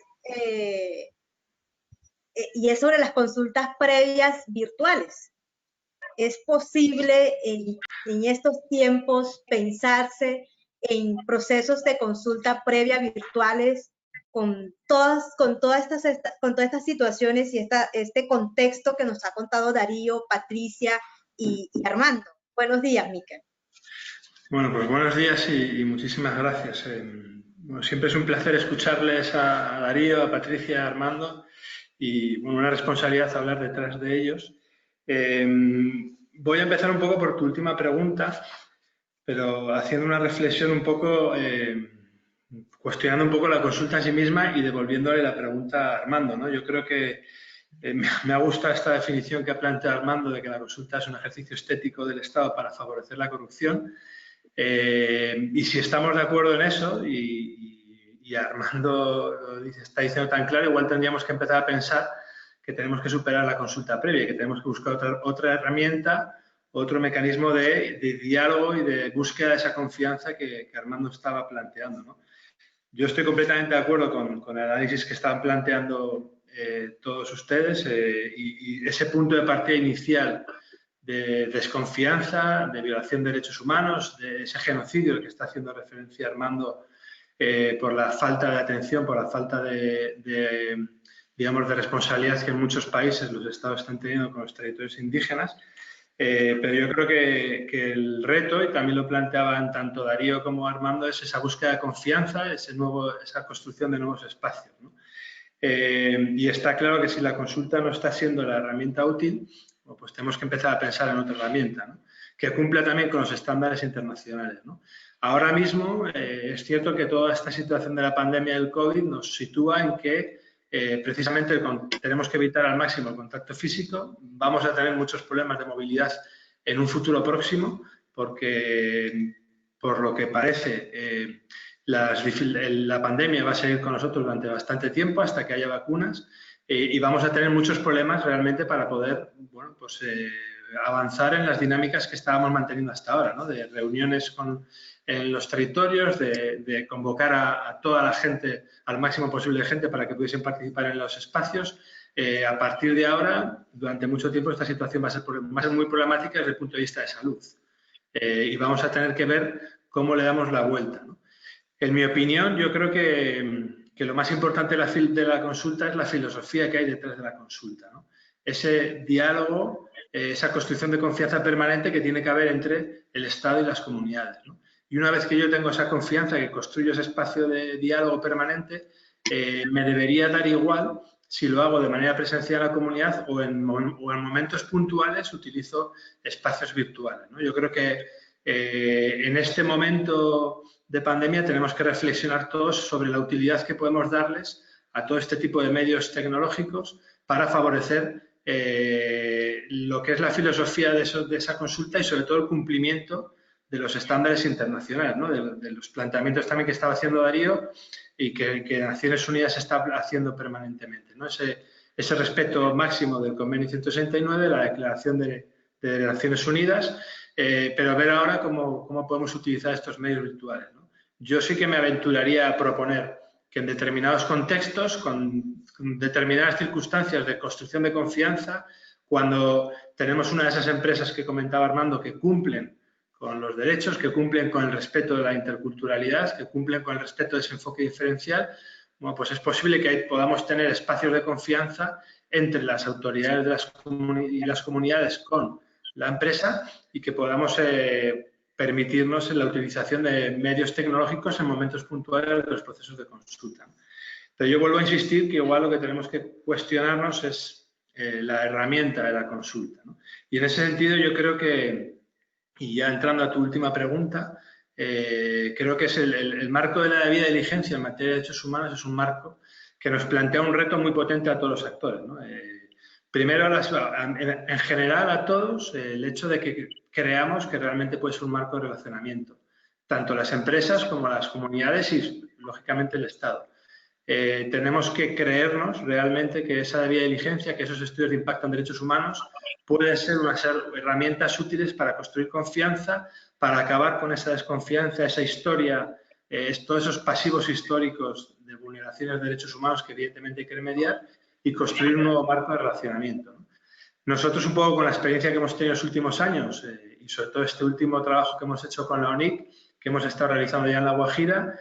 sobre las consultas previas virtuales. ¿Es posible en estos tiempos pensarse en procesos de consulta previa virtuales con todas estas situaciones y este contexto que nos ha contado Darío, Patricia y Armando? Buenos días, Miquel. Bueno, pues buenos días y muchísimas gracias. Bueno, siempre es un placer escucharles a Darío, a Patricia, a Armando, y bueno, una responsabilidad hablar detrás de ellos. Voy a empezar un poco por tu última pregunta, pero haciendo una reflexión un poco, cuestionando un poco la consulta en sí misma y devolviéndole la pregunta a Armando, ¿no? Yo creo que me ha gustado esta definición que ha planteado Armando de que la consulta es un ejercicio estético del Estado para favorecer la corrupción. Y si estamos de acuerdo en eso, y Armando lo está diciendo tan claro, igual tendríamos que empezar a pensar que tenemos que superar la consulta previa, que tenemos que buscar otra herramienta, otro mecanismo de diálogo y de búsqueda de esa confianza que Armando estaba planteando, ¿no? Yo estoy completamente de acuerdo con el análisis que estaban planteando todos ustedes y ese punto de partida inicial de desconfianza, de violación de derechos humanos, de ese genocidio al que está haciendo referencia Armando por la falta de atención, por la falta digamos, de responsabilidad que en muchos países los estados están teniendo con los territorios indígenas. Pero yo creo que el reto, y también lo planteaban tanto Darío como Armando, es esa búsqueda de confianza, esa construcción de nuevos espacios, ¿no? Y está claro que si la consulta no está siendo la herramienta útil, pues tenemos que empezar a pensar en otra herramienta, ¿no? que cumpla también con los estándares internacionales, ¿no? Ahora mismo es cierto que toda esta situación de la pandemia del COVID nos sitúa en que precisamente tenemos que evitar al máximo el contacto físico. Vamos a tener muchos problemas de movilidad en un futuro próximo porque, por lo que parece, la pandemia va a seguir con nosotros durante bastante tiempo hasta que haya vacunas y vamos a tener muchos problemas realmente para poder, bueno, pues, avanzar en las dinámicas que estábamos manteniendo hasta ahora, ¿no? De reuniones en los territorios, de convocar a toda la gente, al máximo posible de gente para que pudiesen participar en los espacios. A partir de ahora, durante mucho tiempo, esta situación va a ser muy problemática desde el punto de vista de salud. Y vamos a tener que ver cómo le damos la vuelta, ¿no? En mi opinión, yo creo que lo más importante de la consulta es la filosofía que hay detrás de la consulta, ¿no? Ese diálogo, esa construcción de confianza permanente que tiene que haber entre el Estado y las comunidades, ¿no? Y una vez que yo tengo esa confianza, que construyo ese espacio de diálogo permanente, me debería dar igual si lo hago de manera presencial en la comunidad o en momentos puntuales utilizo espacios virtuales, ¿no? Yo creo que en este momento de pandemia tenemos que reflexionar todos sobre la utilidad que podemos darles a todo este tipo de medios tecnológicos para favorecer lo que es la filosofía de esa consulta y sobre todo el cumplimiento de los estándares internacionales, ¿no? De los planteamientos también que estaba haciendo Darío y que Naciones Unidas está haciendo permanentemente, ¿no? Ese respeto máximo del Convenio 169, la Declaración de Naciones Unidas, pero ver ahora cómo podemos utilizar estos medios virtuales, ¿no? Yo sí que me aventuraría a proponer que en determinados contextos, con determinadas circunstancias de construcción de confianza, cuando tenemos una de esas empresas que comentaba Armando que cumplen con los derechos, que cumplen con el respeto de la interculturalidad, que cumplen con el respeto de ese enfoque diferencial, bueno, pues es posible que podamos tener espacios de confianza entre las autoridades y las comunidades con la empresa y que podamos permitirnos la utilización de medios tecnológicos en momentos puntuales de los procesos de consulta. Pero yo vuelvo a insistir que igual lo que tenemos que cuestionarnos es la herramienta de la consulta, ¿no? Y en ese sentido yo creo que, y ya entrando a tu última pregunta, creo que es el marco de la debida diligencia en materia de derechos humanos es un marco que nos plantea un reto muy potente a todos los actores, ¿no? Primero, en general a todos, el hecho de que creamos que realmente puede ser un marco de relacionamiento, tanto las empresas como las comunidades y, lógicamente, el Estado. Tenemos que creernos realmente que esa debida diligencia, que esos estudios de impacto en derechos humanos pueden ser unas herramientas útiles para construir confianza, para acabar con esa desconfianza, esa historia, todos esos pasivos históricos de vulneraciones de derechos humanos que evidentemente hay que remediar y construir un nuevo marco de relacionamiento, ¿no? Nosotros, un poco con la experiencia que hemos tenido en los últimos años y sobre todo este último trabajo que hemos hecho con la ONIC, que hemos estado realizando ya en La Guajira,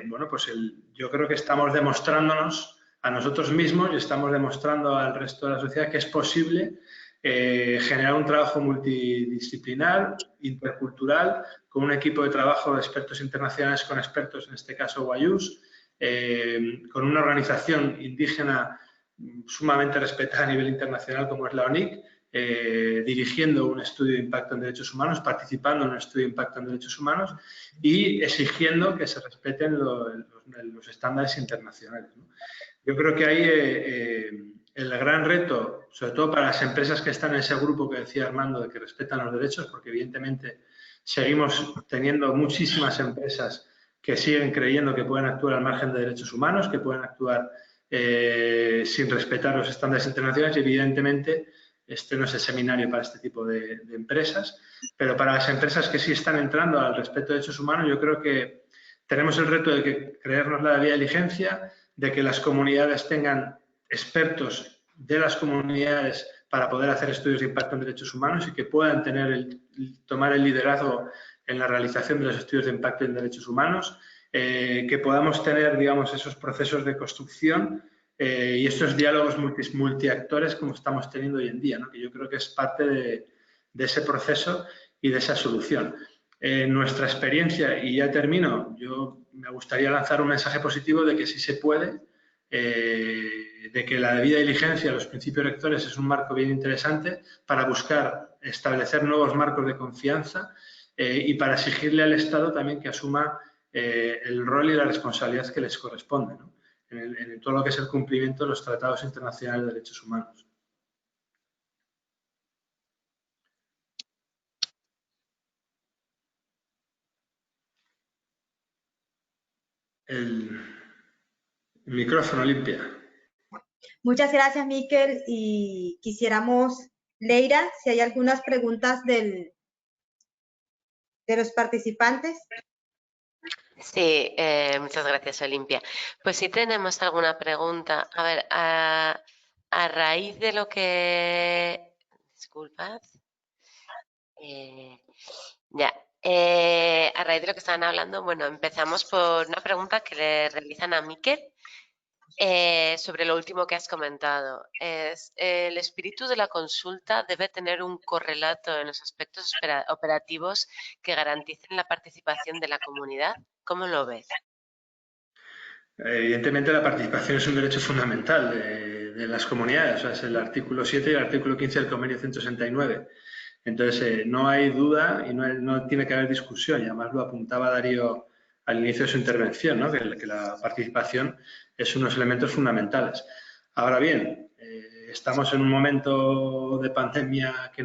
bueno, pues yo creo que estamos demostrándonos a nosotros mismos y estamos demostrando al resto de la sociedad que es posible generar un trabajo multidisciplinar, intercultural, con un equipo de trabajo de expertos internacionales con expertos, en este caso Guayús, con una organización indígena sumamente respetada a nivel internacional como es la ONIC, dirigiendo un estudio de impacto en derechos humanos, participando en un estudio de impacto en derechos humanos y exigiendo que se respeten los estándares internacionales, ¿no? Yo creo que ahí el gran reto, sobre todo para las empresas que están en ese grupo que decía Armando, de que respetan los derechos, porque evidentemente seguimos teniendo muchísimas empresas que siguen creyendo que pueden actuar al margen de derechos humanos, que pueden actuar sin respetar los estándares internacionales y evidentemente este no es el seminario para este tipo de empresas, pero para las empresas que sí están entrando al respeto de derechos humanos yo creo que tenemos el reto de creernos la debida diligencia, de que las comunidades tengan expertos de las comunidades para poder hacer estudios de impacto en derechos humanos y que puedan tomar el liderazgo en la realización de los estudios de impacto en derechos humanos, que podamos tener, digamos, esos procesos de construcción y estos diálogos multiactores como estamos teniendo hoy en día, ¿no? Que yo creo que es parte de ese proceso y de esa solución. En nuestra experiencia, y ya termino, yo me gustaría lanzar un mensaje positivo de que sí se puede, de que la debida diligencia, los principios rectores es un marco bien interesante para buscar establecer nuevos marcos de confianza y para exigirle al Estado también que asuma el rol y la responsabilidad que les corresponde, ¿no? en todo lo que es el cumplimiento de los tratados internacionales de derechos humanos. El micrófono limpia. Muchas gracias, Miquel. Y quisiéramos, Leira, si hay algunas preguntas de los participantes. Sí, muchas gracias, Olimpia. Pues si tenemos alguna pregunta. A ver, a raíz de lo que... Disculpad. Ya. A raíz de lo que estaban hablando, bueno, empezamos por una pregunta que le realizan a Miquel sobre lo último que has comentado. El espíritu de la consulta debe tener un correlato en los aspectos operativos que garanticen la participación de la comunidad. ¿Cómo lo ves? Evidentemente la participación es un derecho fundamental de las comunidades, o sea, es el artículo 7 y el artículo 15 del convenio 169. Entonces, no hay duda y no tiene que haber discusión, y además lo apuntaba Darío al inicio de su intervención, ¿no? que la participación es unos elementos fundamentales. Ahora bien, estamos en un momento de pandemia que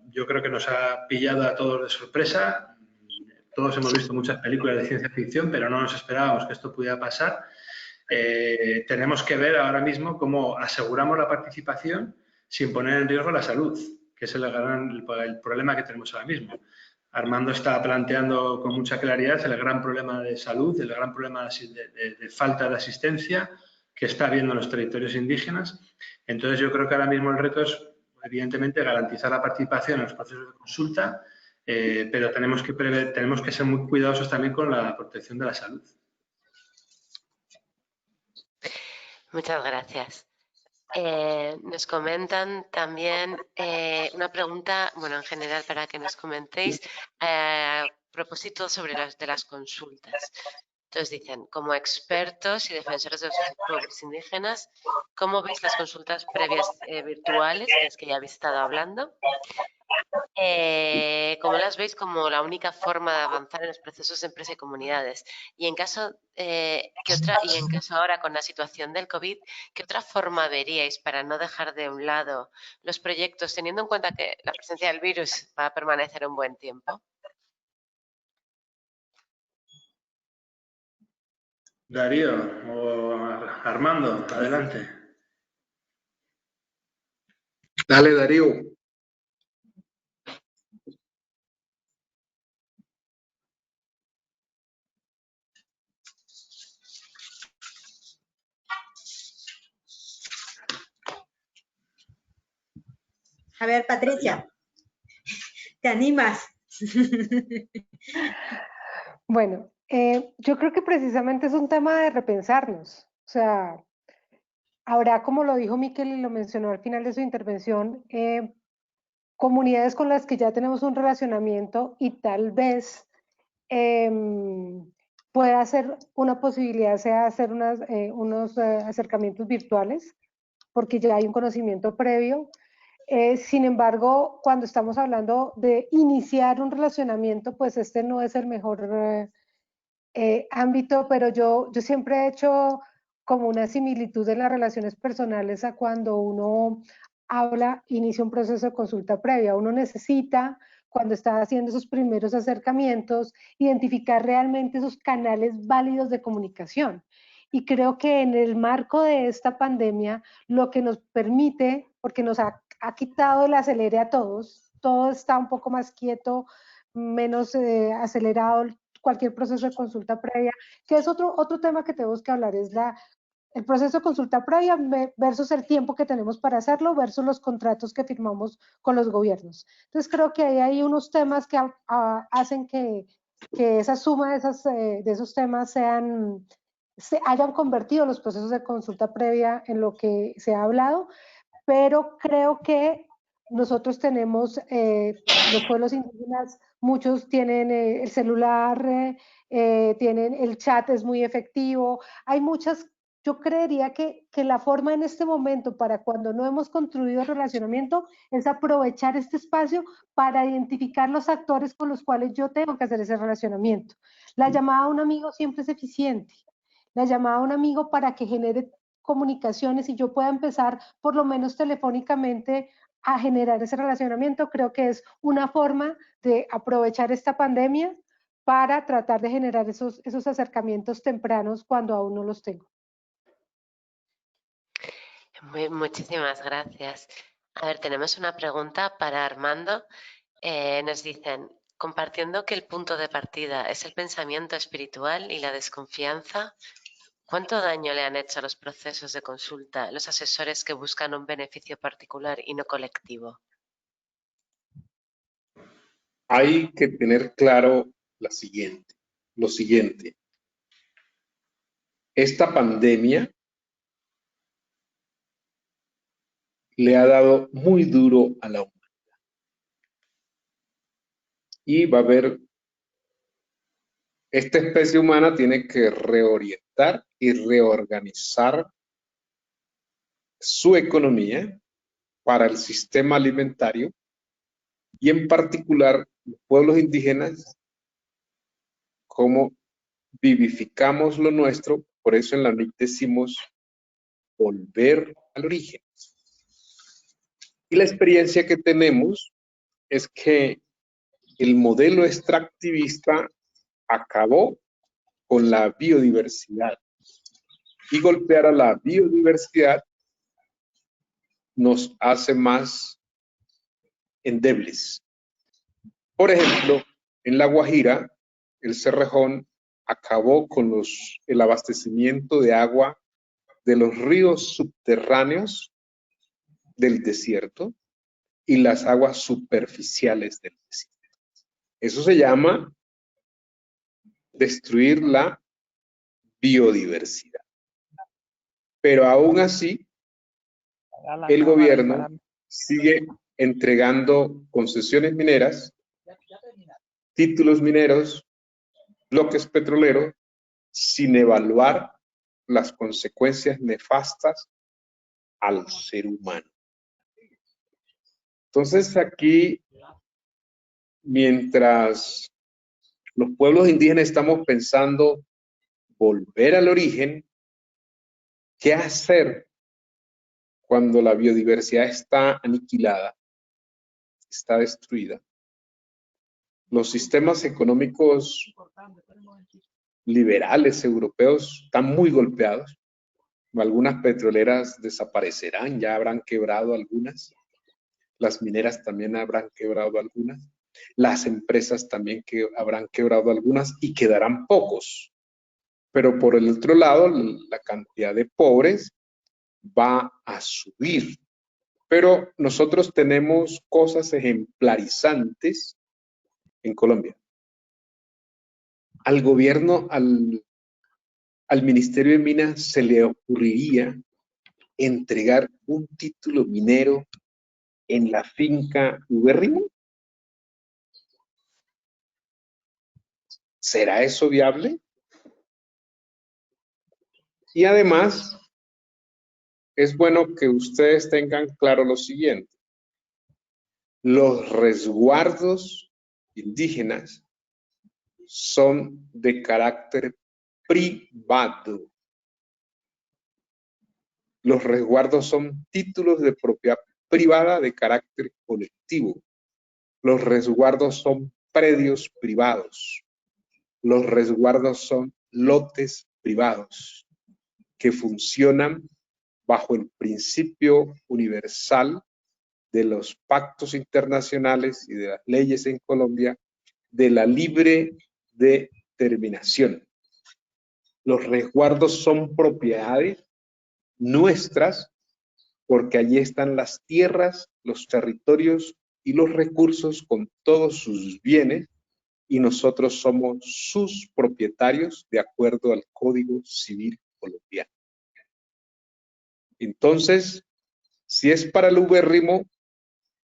yo creo que nos ha pillado a todos de sorpresa. Todos hemos visto muchas películas de ciencia ficción, pero no nos esperábamos que esto pudiera pasar. Tenemos que ver ahora mismo cómo aseguramos la participación sin poner en riesgo la salud, que es el problema que tenemos ahora mismo. Armando está planteando con mucha claridad el gran problema de salud, el gran problema de falta de asistencia que está habiendo en los territorios indígenas. Entonces, yo creo que ahora mismo el reto es, evidentemente, garantizar la participación en los procesos de consulta, pero tenemos que ser muy cuidadosos también con la protección de la salud. Muchas gracias. Nos comentan también una pregunta, bueno, en general para que nos comentéis, a propósito sobre las consultas. Entonces dicen, como expertos y defensores de los pueblos indígenas, ¿cómo veis las consultas previas virtuales, de las que ya habéis estado hablando? ¿Cómo las veis como la única forma de avanzar en los procesos de empresa y comunidades? Y en caso, ahora con la situación del COVID, ¿qué otra forma veríais para no dejar de un lado los proyectos, teniendo en cuenta que la presencia del virus va a permanecer un buen tiempo? Darío o Armando, adelante. Dale, Darío. A ver, Patricia, ¿te animas? Bueno, yo creo que precisamente es un tema de repensarnos. O sea, habrá, como lo dijo Miquel y lo mencionó al final de su intervención, comunidades con las que ya tenemos un relacionamiento y tal vez pueda ser una posibilidad, sea hacer unos acercamientos virtuales, porque ya hay un conocimiento previo. Sin embargo, cuando estamos hablando de iniciar un relacionamiento, pues este no es el mejor ámbito, pero yo siempre he hecho como una similitud de las relaciones personales a cuando uno inicia un proceso de consulta previa. Uno necesita, cuando está haciendo esos primeros acercamientos, identificar realmente esos canales válidos de comunicación. Y creo que en el marco de esta pandemia, lo que nos permite, porque nos ha quitado el acelere a todos, todo está un poco más quieto, menos acelerado cualquier proceso de consulta previa, que es otro tema que tenemos que hablar, es el proceso de consulta previa versus el tiempo que tenemos para hacerlo versus los contratos que firmamos con los gobiernos. Entonces creo que hay unos temas que hacen que esa suma de esos temas se hayan convertido los procesos de consulta previa en lo que se ha hablado, pero creo que nosotros tenemos, los pueblos indígenas, muchos tienen el celular, tienen el chat, es muy efectivo, hay muchas yo creería que la forma en este momento, para cuando no hemos construido relacionamiento, es aprovechar este espacio para identificar los actores con los cuales yo tengo que hacer ese relacionamiento. La llamada a un amigo siempre es eficiente. La llamada a un amigo para que genere comunicaciones y yo pueda empezar, por lo menos telefónicamente, a generar ese relacionamiento, creo que es una forma de aprovechar esta pandemia para tratar de generar esos acercamientos tempranos cuando aún no los tengo. Muchísimas gracias. A ver, tenemos una pregunta para Armando. Nos dicen, compartiendo que el punto de partida es el pensamiento espiritual y la desconfianza, ¿cuánto daño le han hecho a los procesos de consulta los asesores que buscan un beneficio particular y no colectivo? Hay que tener claro lo siguiente. Esta pandemia le ha dado muy duro a la humanidad. Y va a haber, esta especie humana tiene que reorientar y reorganizar su economía para el sistema alimentario y en particular los pueblos indígenas, cómo vivificamos lo nuestro. Por eso en la NIC decimos volver al origen. Y la experiencia que tenemos es que el modelo extractivista acabó con la biodiversidad. Y golpear a la biodiversidad nos hace más endebles. Por ejemplo, en La Guajira, el Cerrejón acabó con el abastecimiento de agua de los ríos subterráneos del desierto y las aguas superficiales del desierto. Eso se llama destruir la biodiversidad. Pero aún así, el gobierno sigue entregando concesiones mineras, títulos mineros, bloques petroleros, sin evaluar las consecuencias nefastas al ser humano. Entonces aquí, mientras los pueblos indígenas estamos pensando volver al origen, ¿qué hacer cuando la biodiversidad está aniquilada, está destruida? Los sistemas económicos liberales europeos están muy golpeados. Algunas petroleras desaparecerán, ya habrán quebrado algunas. Las mineras también habrán quebrado algunas. Las empresas también habrán quebrado algunas y quedarán pocos. Pero por el otro lado, la cantidad de pobres va a subir. Pero nosotros tenemos cosas ejemplarizantes en Colombia. Al gobierno, al Ministerio de Minas se le ocurriría entregar un título minero en la finca Ubérrimo. ¿Será eso viable? Y además, es bueno que ustedes tengan claro lo siguiente. Los resguardos indígenas son de carácter privado. Los resguardos son títulos de propiedad privada de carácter colectivo. Los resguardos son predios privados. Los resguardos son lotes privados que funcionan bajo el principio universal de los pactos internacionales y de las leyes en Colombia de la libre determinación. Los resguardos son propiedades nuestras porque allí están las tierras, los territorios y los recursos con todos sus bienes y nosotros somos sus propietarios de acuerdo al Código Civil colombiano. Entonces, si es para el ubérrimo,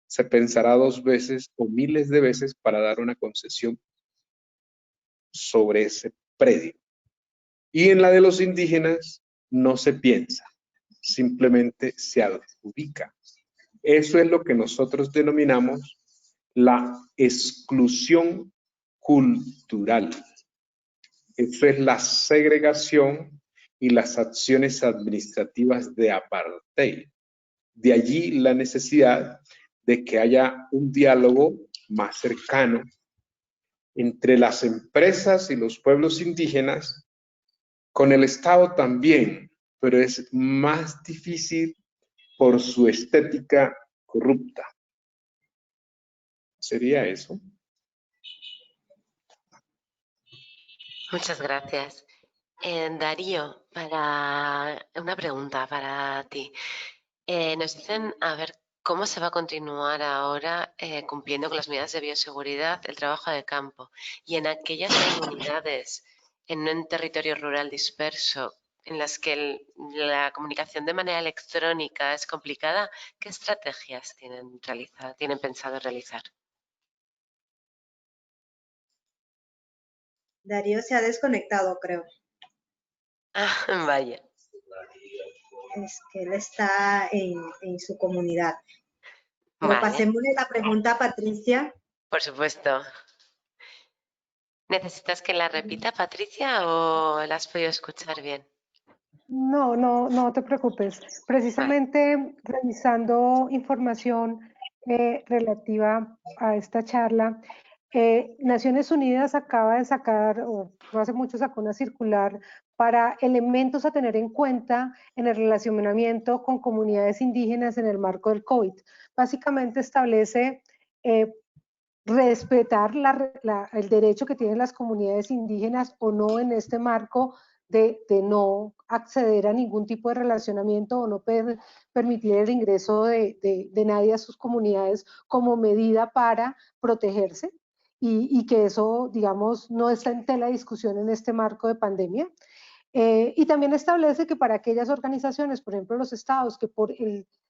se pensará 2 veces o miles de veces para dar una concesión sobre ese predio. Y en la de los indígenas, no se piensa, simplemente se adjudica. Eso es lo que nosotros denominamos la exclusión cultural. Eso es la segregación y las acciones administrativas de apartheid. De allí la necesidad de que haya un diálogo más cercano entre las empresas y los pueblos indígenas, con el Estado también, pero es más difícil por su estética corrupta. ¿Sería eso? Muchas gracias. Darío, una pregunta para ti. Nos dicen, a ver, ¿cómo se va a continuar ahora cumpliendo con las medidas de bioseguridad el trabajo de campo? Y en aquellas comunidades, en un territorio rural disperso, en las que la comunicación de manera electrónica es complicada, ¿qué estrategias tienen pensado realizar? Darío se ha desconectado, creo. Ah, vaya. Es que él está en su comunidad. Pero Vale, pasémosle la pregunta a Patricia. por supuesto. ¿Necesitas que la repita, Patricia, o la has podido escuchar bien? No te preocupes. Precisamente revisando información relativa a esta charla, Naciones Unidas acaba de sacar, o no hace mucho sacó una circular para elementos a tener en cuenta en el relacionamiento con comunidades indígenas en el marco del COVID. Básicamente establece respetar el derecho que tienen las comunidades indígenas o no en este marco de no acceder a ningún tipo de relacionamiento o no permitir el ingreso de nadie a sus comunidades como medida para protegerse y que eso, digamos, no está en tela de discusión en este marco de pandemia. Y también establece que para aquellas organizaciones, por ejemplo los estados, que por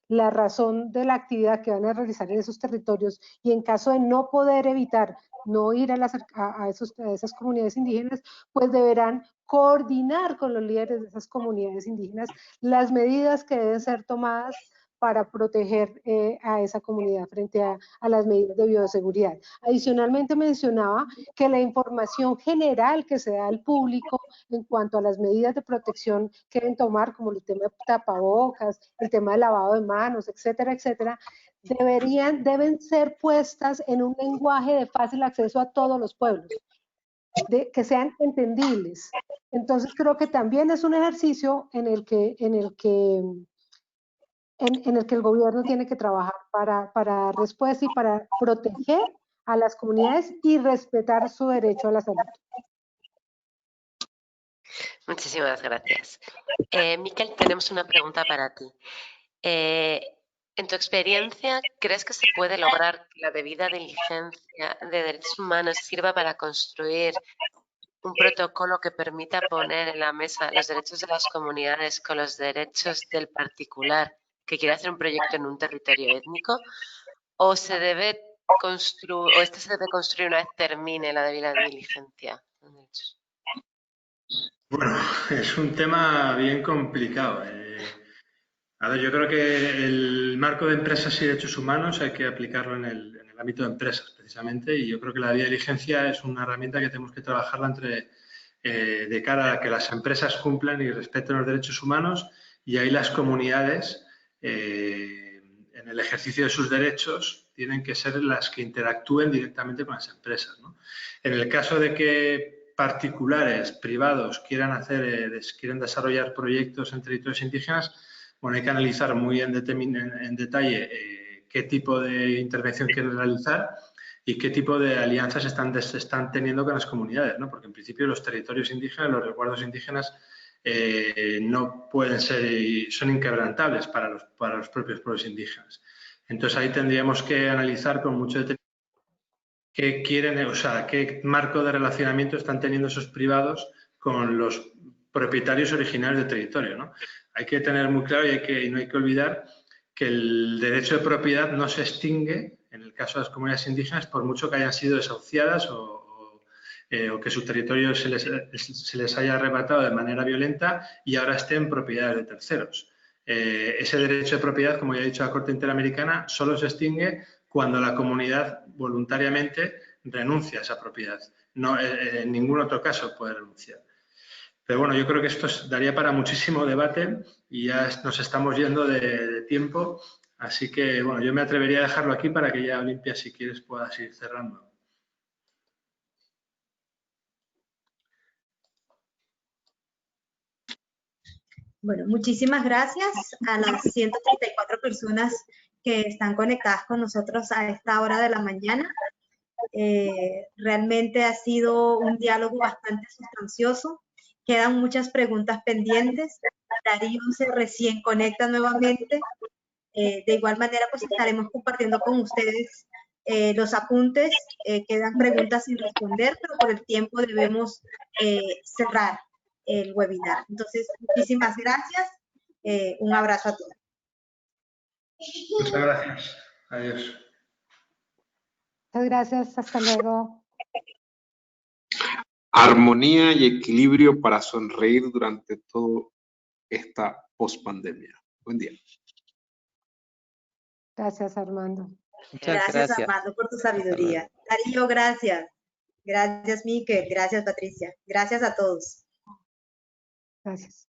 la razón de la actividad que van a realizar en esos territorios y en caso de no poder evitar no ir a esas comunidades indígenas, pues deberán coordinar con los líderes de esas comunidades indígenas las medidas que deben ser tomadas para proteger a esa comunidad frente a las medidas de bioseguridad. Adicionalmente mencionaba que la información general que se da al público en cuanto a las medidas de protección que deben tomar, como el tema de tapabocas, el tema de lavado de manos, etcétera, etcétera, deben ser puestas en un lenguaje de fácil acceso a todos los pueblos, que sean entendibles. Entonces creo que también es un ejercicio en el que el gobierno tiene que trabajar para dar respuesta y para proteger a las comunidades y respetar su derecho a la salud. Muchísimas gracias. Miquel, tenemos una pregunta para ti. En tu experiencia, ¿crees que se puede lograr que la debida diligencia de derechos humanos sirva para construir un protocolo que permita poner en la mesa los derechos de las comunidades con los derechos del particular que quiere hacer un proyecto en un territorio étnico? ¿O se debe construir una vez termine la debida diligencia? Bueno, es un tema bien complicado. A ver, yo creo que el marco de empresas y derechos humanos hay que aplicarlo en el ámbito de empresas, precisamente, y yo creo que la debida diligencia es una herramienta que tenemos que trabajarla de cara a que las empresas cumplan y respeten los derechos humanos y ahí las comunidades, en el ejercicio de sus derechos, tienen que ser las que interactúen directamente con las empresas, ¿no? En el caso de que particulares, privados, quieran desarrollar proyectos en territorios indígenas, bueno, hay que analizar muy en detalle qué tipo de intervención quieren realizar y qué tipo de alianzas están teniendo con las comunidades, ¿no? Porque en principio los territorios indígenas, los resguardos indígenas no pueden ser, son inquebrantables para los propios pueblos indígenas. Entonces ahí tendríamos que analizar con mucho detalle qué quieren, o sea, qué marco de relacionamiento están teniendo esos privados con los propietarios originarios del territorio, ¿no? Hay que tener muy claro y no hay que olvidar que el derecho de propiedad no se extingue en el caso de las comunidades indígenas por mucho que hayan sido desahuciadas o o que su territorio se les haya arrebatado de manera violenta y ahora esté en propiedad de terceros. Ese derecho de propiedad, como ya he dicho la Corte Interamericana, solo se extingue cuando la comunidad voluntariamente renuncia a esa propiedad. No, en ningún otro caso puede renunciar. Pero bueno, yo creo que esto daría para muchísimo debate y ya nos estamos yendo de tiempo. Así que, bueno, yo me atrevería a dejarlo aquí para que ya, Olimpia, si quieres, puedas ir cerrando. Bueno, muchísimas gracias a las 134 personas que están conectadas con nosotros a esta hora de la mañana. Realmente ha sido un diálogo bastante sustancioso. Quedan muchas preguntas pendientes. Darío se recién conecta nuevamente. De igual manera, pues estaremos compartiendo con ustedes los apuntes. Quedan preguntas sin responder, pero por el tiempo debemos cerrar el webinar. Entonces, muchísimas gracias. Un abrazo a todos. Muchas gracias. Adiós. Muchas gracias. Hasta luego. Armonía y equilibrio para sonreír durante toda esta pospandemia. Buen día. Gracias, Armando. Muchas Gracias, gracias. Armando, por tu sabiduría. Darío, gracias. Gracias, Miquel. Gracias, Patricia. Gracias a todos. Gracias.